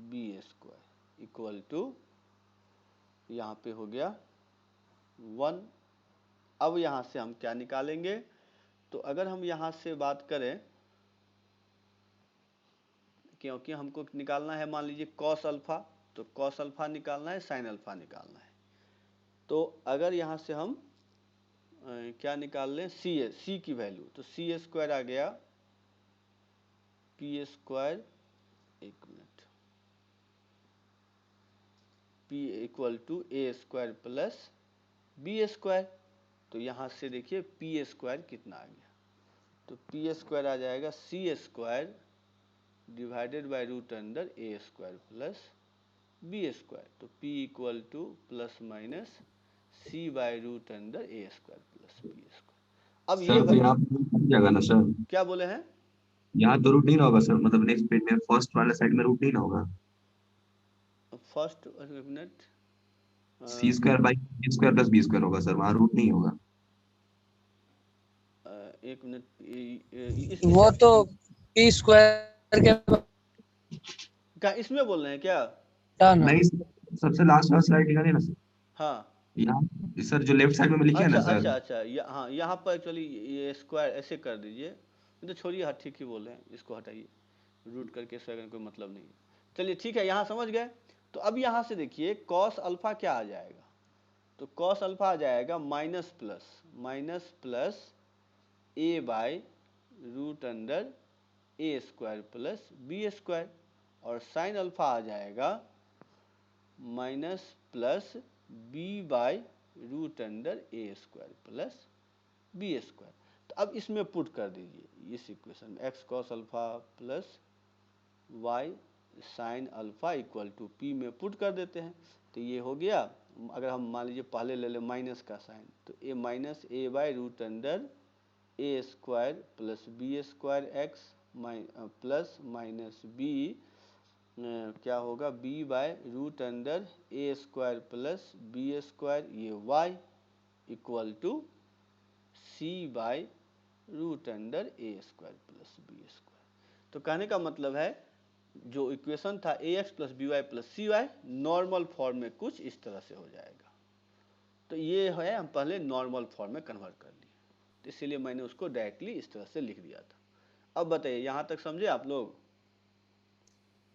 S1: B square equal to, यहाँ पे हो गया 1। अब यहाँ से हम क्या निकालेंगे, तो अगर हम यहाँ से बात करें, क्योंकि हमको निकालना है मान लीजिए कॉस अल्फा, तो कॉस अल्फा निकालना है, साइन अल्फा निकालना है। तो अगर यहाँ से हम क्या निकाल लें, सी की वैल्यू, तो सी स्क्वायर आ गया पी स्क्वायर, एक minute, P equal to A square plus B square. तो यहाँ से देखिए पी स्क्वायर कितना आ गया, तो पी स्क्वायर आ जाएगा c square divided by root under A square plus B square. तो p equal to plus minus c by root under A square plus B square. अब
S4: सर तो यहाँ जाएगा ना सर?
S1: क्या बोले हैं?
S4: यहाँ तो रूट नहीं ना होगा सर, मतलब नेक्स्ट पेज में फर्स्ट वाले साइड में रूट नहीं ना होगा।
S1: First minute,
S4: C square by A square plus B square होगा सर, वहाँ रूट नहीं होगा।
S1: एक मिनट,
S7: वो तो पी स्क्वायर के
S1: क्या इसमें बोल रहे हैं क्या?
S4: नहीं, सबसे लास्ट वाला स्लाइड दिखा ना सर।
S1: हाँ
S4: यहाँ सर जो लेफ्ट साइड में लिखे हैं ना सर।
S1: अच्छा, हाँ यहाँ पर एक्चुअली ये स्क्वायर ऐसे कर दीजिए, तो छोड़िए, हाँ ठीक ही बोल रहे हैं, इसको हटाइए, रूट करके स्क्वायर करने कोई मतलब नहीं है। चलिए ठीक है, यहाँ समझ गए। तो अब यहाँ से देखिए कॉस अल्फा क्या आ जाएगा, तो कॉस अल्फा आ जाएगा minus plus A by root under A square plus B square, और साइन अल्फा आ जाएगा minus plus B by root under A square plus B square. तो अब इसमें पुट कर दीजिए इस इक्वेशन में, X cos alpha plus Y sine alpha equal to P में पुट कर देते हैं, तो ये हो गया। अगर हम मान लीजिए पहले ले लें माइनस का साइन, तो a minus a by root under A square plus B square x plus minus b क्या होगा, b by root under A square plus B square, ये y equal to c by root under A square plus B square. तो कहने का मतलब है जो equation था a x plus B Y plus c y normal form में कुछ इस तरह से हो जाएगा। तो ये है, हम पहले नॉर्मल फॉर्म में कन्वर्ट कर लिए, तो इसीलिए मैंने उसको डायरेक्टली इस तरह से लिख दिया था। अब बताइए यहाँ तक समझे आप लोग?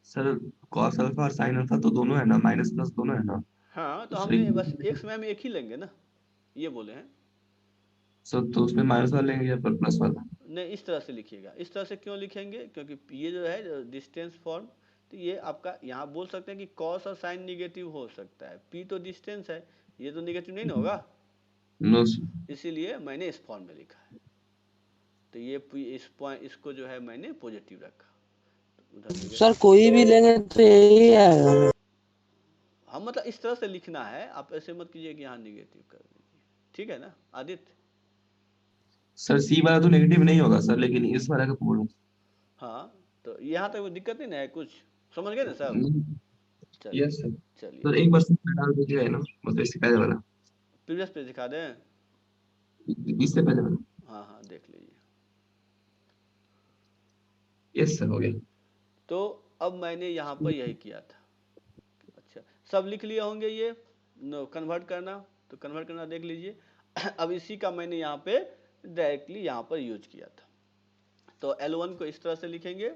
S4: सर कॉस अल्फा और साइन अल्फा तो दोनों है ना, माइनस प्लस दोनों है ना?
S1: हाँ, तो हमने बस एक समय में एक ही लेंगे ना, ये बोले हैं
S4: सर। तो उसमें माइनस वाला लेंगे या प्लस वाला?
S1: नहीं, इस तरह से लिखिएगा। इस तरह से क्यों लिखेंगे, क्योंकि ये जो है डिस्टेंस फॉर्म, तो ये आपका यहाँ बोल सकते हैं कि कॉस और साइन निगेटिव हो सकता है, पी तो डिस्टेंस है, ये तो निगेटिव नहीं ना होगा,
S4: नो,
S1: इसीलिए मैंने इस फॉर्म में लिखा है। तो ये इसको जो है मैंने पॉजिटिव रखा, तो उधर
S7: सर कोई भी लेंगे तो यही आएगा।
S1: हाँ, मतलब इस तरह से लिखना है, आप ऐसे मत कीजिए कि यहाँ निगेटिव कर दीजिए, ठीक है ना आदित्य?
S4: सर सी वाला तो नेगेटिव नहीं होगा सर, लेकिन इस वाला का बोलो।
S1: हाँ, तो यहाँ तक दिक्कत नहीं ना है, कुछ समझ गए ना सब? चलिए
S4: यस सर।
S1: चलिए,
S4: सर एक बार डाल दीजिए ना, मतलब इससे पहले वाला,
S1: प्रीवियस पेज दिखा दें?
S4: इससे पहले वाला।
S1: हाँ हाँ, देख लीजिए।
S4: यस सर, हो गया।
S1: तो अब मैंने यहाँ पर यही किया था। अच्छा, सब लिख लिए होंगे ये कन्वर्ट करना, तो कन्वर्ट करना देख लीजिए। अब इसी का मैंने यहाँ पे डायरेक्टली यहाँ पर यूज किया था। तो L1 को इस तरह से लिखेंगे,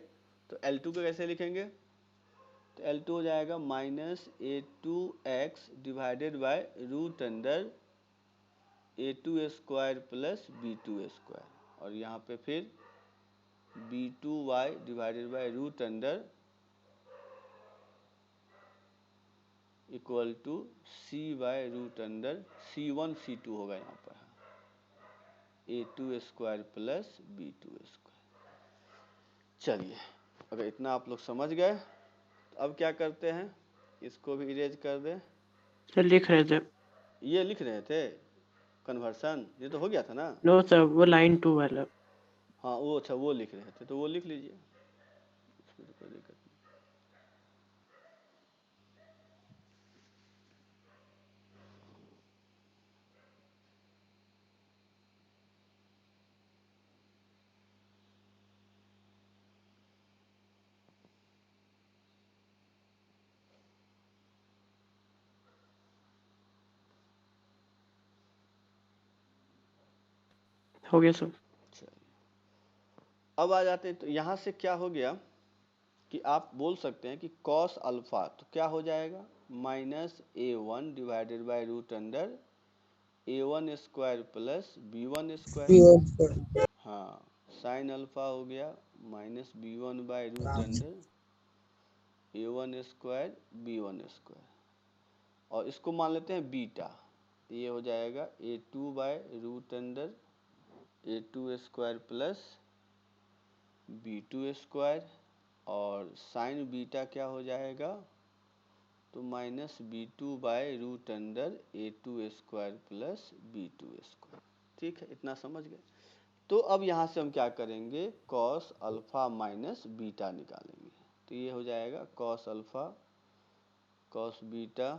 S1: तो L2 को कैसे लिखेंगे, तो L2 हो जाएगा minus A2x divided by root under A2 square plus B2 square, और यहाँ पे फिर B2y divided by root under equal to C by root under C1 C2 होगा यहाँ पर, A2 square plus B2 square. चलिए, अगर इतना आप लोग समझ गए, तो अब क्या करते हैं, इसको भी इरेज कर दें।
S6: सर लिख रहे थे।
S1: ये लिख रहे थे कन्वर्सन, ये तो हो गया था ना?
S6: नो सर, वो लाइन 2 वाला।
S1: हाँ वो, अच्छा वो लिख रहे थे, तो वो लिख लीजिए, इसमें तो कोई दिक्कत नहीं।
S6: हो गया सर।
S1: चलिए अब आ जाते हैं, तो यहाँ से क्या हो गया कि आप बोल सकते हैं कि कॉस अल्फा तो क्या हो जाएगा -a1 divided by root under a1 square plus b1 square. हाँ, साइन अल्फा हो गया -b1 by root under a1 square b1 square, और इसको मान लेते हैं बीटा, ये हो जाएगा a2 by root under a2 square plus b2 square, और साइन बीटा क्या हो जाएगा तो -b2 by root under a2 square plus b2 square. ठीक है, इतना समझ गए। तो अब यहाँ से हम क्या करेंगे, कॉस अल्फा माइनस बीटा निकालेंगे, तो ये हो जाएगा cos alpha cos beta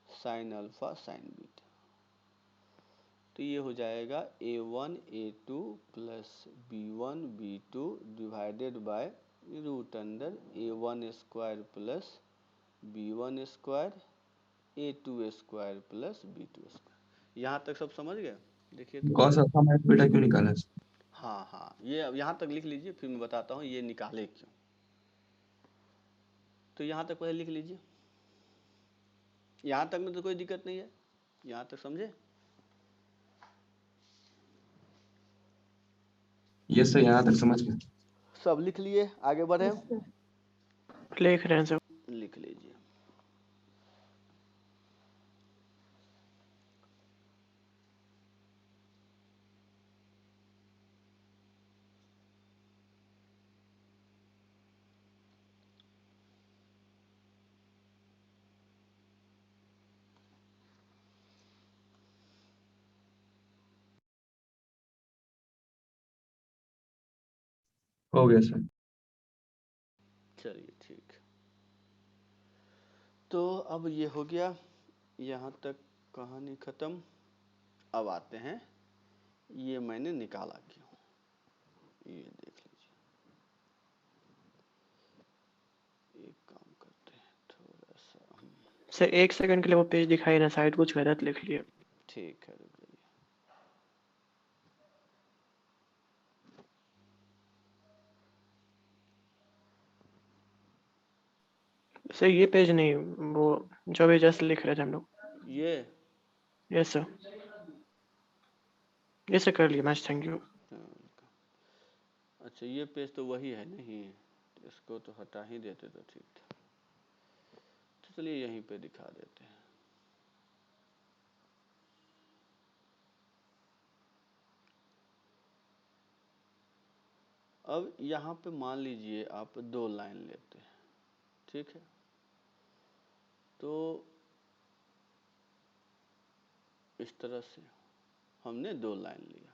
S1: sine alpha sine beta, तो ये हो जाएगा a1 a2 plus b1 b2 divided by root under a1 square plus b1 square a2 square plus b2 square. यहाँ तक सब समझ गए? देखिए तो
S4: कॉस अल्फा माइनस बीटा क्यों निकाला सर?
S1: हाँ हाँ, ये अब यहाँ तक लिख लीजिए, फिर मैं बताता हूँ ये निकाले क्यों। तो यहाँ तक पहले लिख लीजिए, यहाँ तक में तो कोई दिक्कत नहीं है, यहाँ तक समझे?
S4: यस सर, यहाँ तक समझ गए।
S1: सब लिख लिए, आगे बढ़े?
S6: लिख रहे हैं सर।
S1: लिख लीजिए।
S4: हो गया सर।
S1: चलिए ठीक, तो अब ये हो गया, यहाँ तक कहानी खत्म। अब आते हैं, ये मैंने निकाला क्यों, ये देख लीजिए। एक काम करते हैं, थोड़ा सा हम
S6: सर 1 सेकंड के लिए वो पेज दिखाई ना, शायद कुछ गलत लिख लिए।
S1: ठीक है, रुक जाइए।
S6: सर ये पेज नहीं, वो जो भी जस्ट लिख रहे थे हम लोग।
S1: ये
S6: यस सर, ये सर कर लिया मैच, थैंक यू।
S1: अच्छा, ये पेज तो वही है नहीं, तो इसको तो हटा ही देते तो ठीक था। तो चलिए यहीं पे दिखा देते हैं। अब यहाँ पे मान लीजिए आप 2 लाइन लेते हैं, ठीक है, तो इस तरह से हमने 2 लाइन लिया,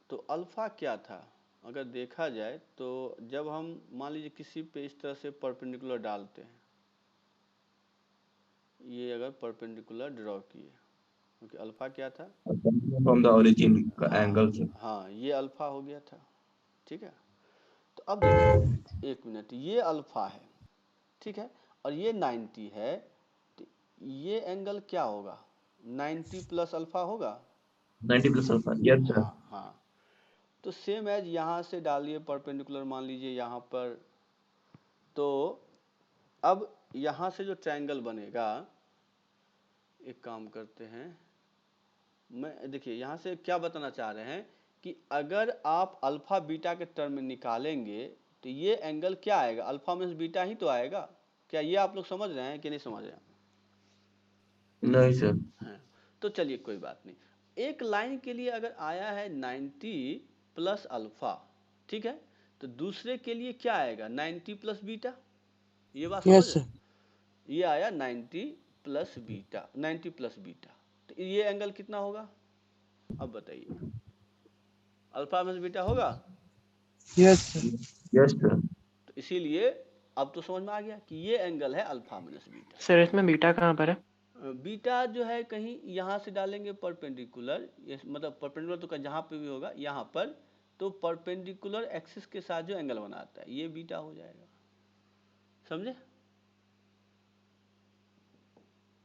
S1: तो अल्फा क्या था अगर देखा जाए तो जब हम मान लीजिए किसी पे इस तरह से परपेंडिकुलर डालते हैं, ये अगर परपेंडिकुलर ड्रॉ किए, क्योंकि अल्फा क्या था,
S4: फ्रॉम द ओरिजिन का एंगल से।
S1: हाँ ये अल्फा हो गया था, ठीक है। तो अब देखिए 1 मिनट, ये अल्फा है, ठीक है, और ये 90 है, तो ये एंगल क्या होगा, 90 प्लस अल्फा होगा।
S4: 90 प्लस अल्फा, यस सर।
S1: हाँ हाँ, तो सेम एज यहाँ से डालिए परपेंडिकुलर, मान लीजिए यहाँ पर, तो अब यहाँ से जो ट्रायंगल बनेगा, एक काम करते हैं, मैं देखिए यहाँ से क्या बताना चाह रहे हैं कि अगर आप अल्फा बीटा के टर्म में निकालेंगे तो ये एंगल क्या आएगा, अल्फा में बीटा ही तो आएगा। क्या ये आप लोग समझ रहे हैं कि नहीं समझ रहे हैं?
S4: नहीं सर।
S1: हाँ, तो चलिए कोई बात नहीं, एक लाइन के लिए अगर आया है 90 प्लस अल्फा, ठीक है, तो दूसरे के लिए क्या आएगा 90 प्लस बीटा, ये बात समझ
S7: यस
S1: रहे हैं? ये आया 90 प्लस बीटा, 90 प्लस बीटा, तो ये एंगल कितना होगा, अब बताइए, अल्फा में बीटा होगा।
S7: Yes
S4: yes sir.
S1: तो इसीलिए अब तो समझ में आ गया कि ये एंगल है अल्फा माइनस बीटा।
S6: सर इसमें बीटा कहाँ पर है?
S1: बीटा जो है कहीं यहाँ से डालेंगे परपेंडिकुलर, मतलब परपेंडिकुलर तो जहाँ पे भी होगा यहाँ पर, तो परपेंडिकुलर एक्सिस के साथ जो एंगल बनाता है ये बीटा हो जाएगा, समझे?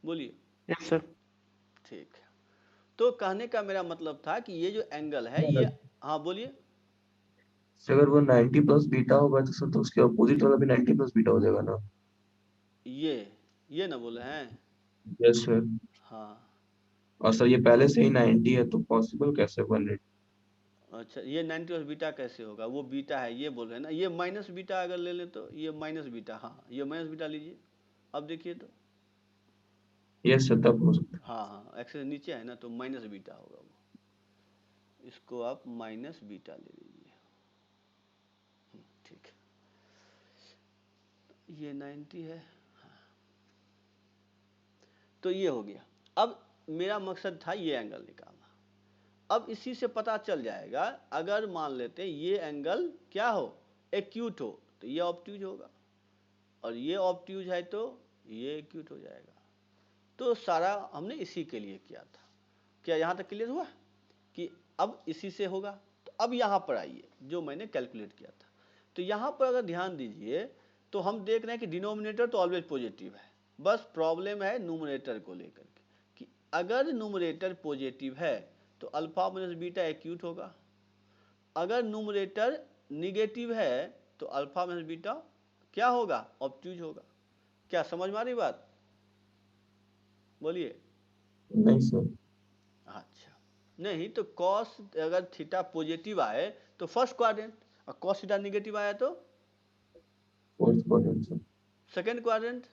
S1: बोलिए।
S6: Yes sir.
S1: ठीक है, तो कहने का मेरा मतलब था कि ये जो एंगल है ये, हाँ बोलिए।
S4: अगर वो 90 प्लस बीटा होगा तो सर तो उसके अपोजिट वाला भी 90 प्लस बीटा हो जाएगा ना?
S1: ये ना बोले हैं।
S4: Yes sir.
S1: हाँ
S4: और सर ये पहले से ही 90 है तो पॉसिबल कैसे 180?
S1: अच्छा, ये 90 और बीटा कैसे होगा? वो बीटा है ये बोल रहे हैं ना, ये माइनस बीटा अगर ले ले तो ये माइनस बीटा, हाँ ये माइनस बीटा लीजिए। अब देखिए तो
S4: यस सर तब हो सकता
S1: हाँ हाँ एक्स से नीचे है ना तो माइनस बीटा होगा वो, इसको आप माइनस बीटा ले लीजिए। ठीक, ये 90 है, हाँ। तो ये हो गया। अब मेरा मकसद था ये एंगल निकालना। अब इसी से पता चल जाएगा, अगर मान लेते हैं ये एंगल क्या हो, एक्यूट हो, तो ये ऑब्ट्यूज होगा, और ये ऑब्ट्यूज है तो ये एक्यूट हो जाएगा। तो सारा हमने इसी के लिए किया था। क्या यहाँ तक क्लियर हुआ कि अब इसी से होगा? तो अब यहाँ पर आइए, जो मैंने कैलकुलेट किया था, तो यहाँ पर अगर ध्यान दीजिए तो हम देख रहे हैं कि डिनोमिनेटर तो ऑलवेज पॉजिटिव है, बस प्रॉब्लम है न्यूमरेटर को लेकर के कि अगर न्यूमरेटर पॉजिटिव है तो अल्फा माइनस बीटा एक्यूट होगा, अगर न्यूमरेटर निगेटिव है तो अल्फा माइनस बीटा क्या होगा, ऑब्ट्यूज होगा। क्या समझ में आ रही बात? बोलिए।
S4: नहीं सर।
S1: अच्छा, नहीं तो कॉस अगर थीटा पॉजिटिव आए तो फर्स्ट क्वाड्रेंट, और कॉस थीटा निगेटिव आया तो
S4: fourth quadrant sir.
S1: Second quadrant.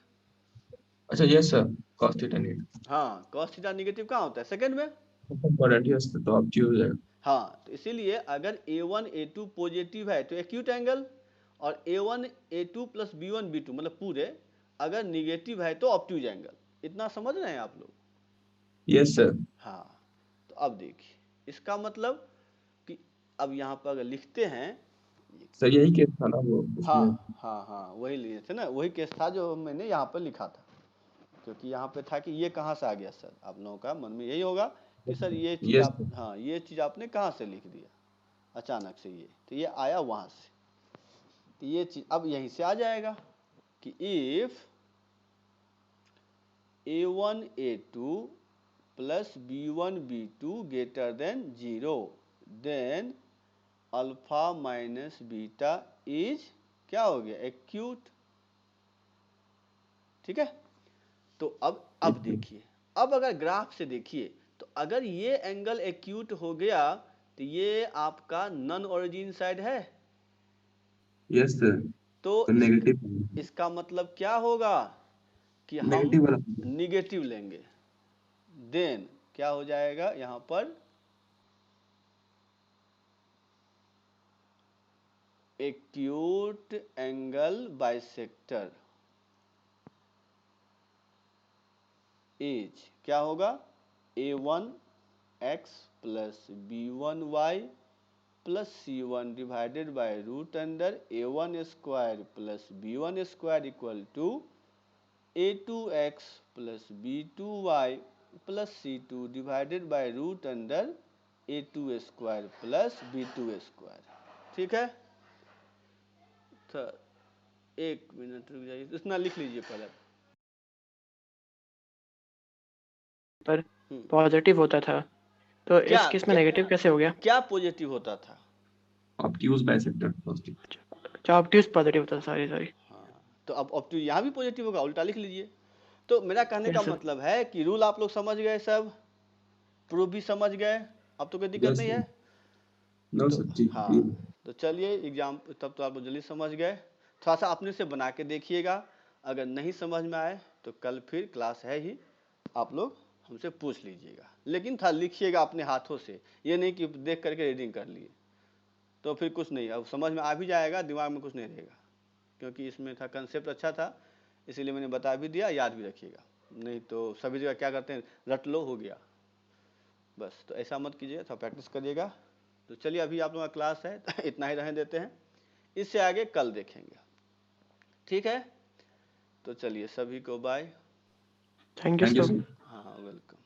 S4: अच्छा yes sir, cos theta negative.
S1: हाँ, कॉस थीटा निगेटिव कहाँ होता है, सेकंड में।
S4: सेकंड क्वाड्रेंट यस तो ऑब्ट्यूज हो जाएगा।
S1: हाँ, तो इसीलिए अगर a1 a2 पॉजिटिव है तो एक्यूट एंगल, और a1 a2 plus b1 b2 मतलब पूरे अगर निगेटिव है तो ऑब्ट्यूज एंगल। इतना समझ रहे हैं आप लोग?
S4: Yes sir.
S1: हाँ, तो अब देखिए इसका मतलब कि अब यहाँ पर अगर लिखते हैं,
S4: सर यही केस था ना वो उसमें?
S1: हाँ हाँ हाँ वही लिए थे ना, वही केस था जो मैंने यहाँ पर लिखा था, क्योंकि यहाँ पे था कि ये कहाँ से आ गया सर, आप लोगों का मन में यही होगा कि सर ये चीज़
S4: यस
S1: आप, हाँ ये चीज़ आपने कहाँ से लिख दिया अचानक से, ये तो ये आया वहाँ से, तो ये चीज़ अब यहीं से आ जाएगा कि if a1 a2 plus b1 b2 greater than 0 then alpha minus beta is क्या हो गया, एक्यूट। ठीक है, तो अब देखिए, अब अगर ग्राफ से देखिए तो अगर ये एंगल एक्यूट हो गया तो ये आपका नॉन ओरिजिन साइड है।
S4: Yes sir.
S1: तो
S4: नेगेटिव
S1: इसका मतलब क्या होगा कि हम
S4: नेगेटिव वाला
S1: निगेटिव लेंगे, देन क्या हो जाएगा यहाँ पर एक्यूट एंगल बाइसेक्टर इज क्या होगा, a1 x plus b1 y plus c1 divided by root under a1 square plus b1 square equal to a2 x plus b2 y plus c2 divided by root under a2 square plus b2 square. ठीक है, तो एक minute रुक जाइए, इतना लिख लीजिए पहले।
S6: पर पॉजिटिव होता था तो इस केस में नेगेटिव कैसे हो गया?
S1: क्या पॉजिटिव होता था?
S4: Obtuse bisector positive.
S6: अच्छा ऑब्ट्यूज पॉजिटिव होता था, सॉरी सॉरी।
S1: हाँ, तो अब ऑब्ट्यूज यहाँ भी पॉजिटिव होगा, उल्टा लिख लीजिए। तो मेरा कहने का मतलब है कि रूल आप लोग समझ गए, सब प्रूफ भी समझ गए, अब तो कोई दिक्कत नहीं है।
S4: नो
S1: तो
S4: सच्ची।
S1: हाँ, तो चलिए एग्जाम तब तो आप लोग जल्दी समझ गए, थोड़ा सा अपने से बना के देखिएगा, अगर नहीं समझ में आए तो कल फिर क्लास है ही, आप लोग हमसे पूछ लीजिएगा, लेकिन था लिखिएगा अपने हाथों से, ये नहीं कि देख करके रीडिंग कर लिए तो फिर कुछ नहीं, अब समझ में आ भी जाएगा, दिमाग में कुछ नहीं रहेगा, क्योंकि इसमें था कंसेप्ट अच्छा था, इसीलिए मैंने बता भी दिया, याद भी रखिएगा, नहीं तो सभी जगह क्या करते हैं, रट लो हो गया बस, तो ऐसा मत कीजिएगा, थोड़ा प्रैक्टिस करिएगा। तो चलिए अभी आप लोगों का क्लास है तो इतना ही रहने देते हैं, इससे आगे कल देखेंगे, ठीक है? तो चलिए सभी को बाय।
S6: Thank you sir.
S1: हाँ वेलकम।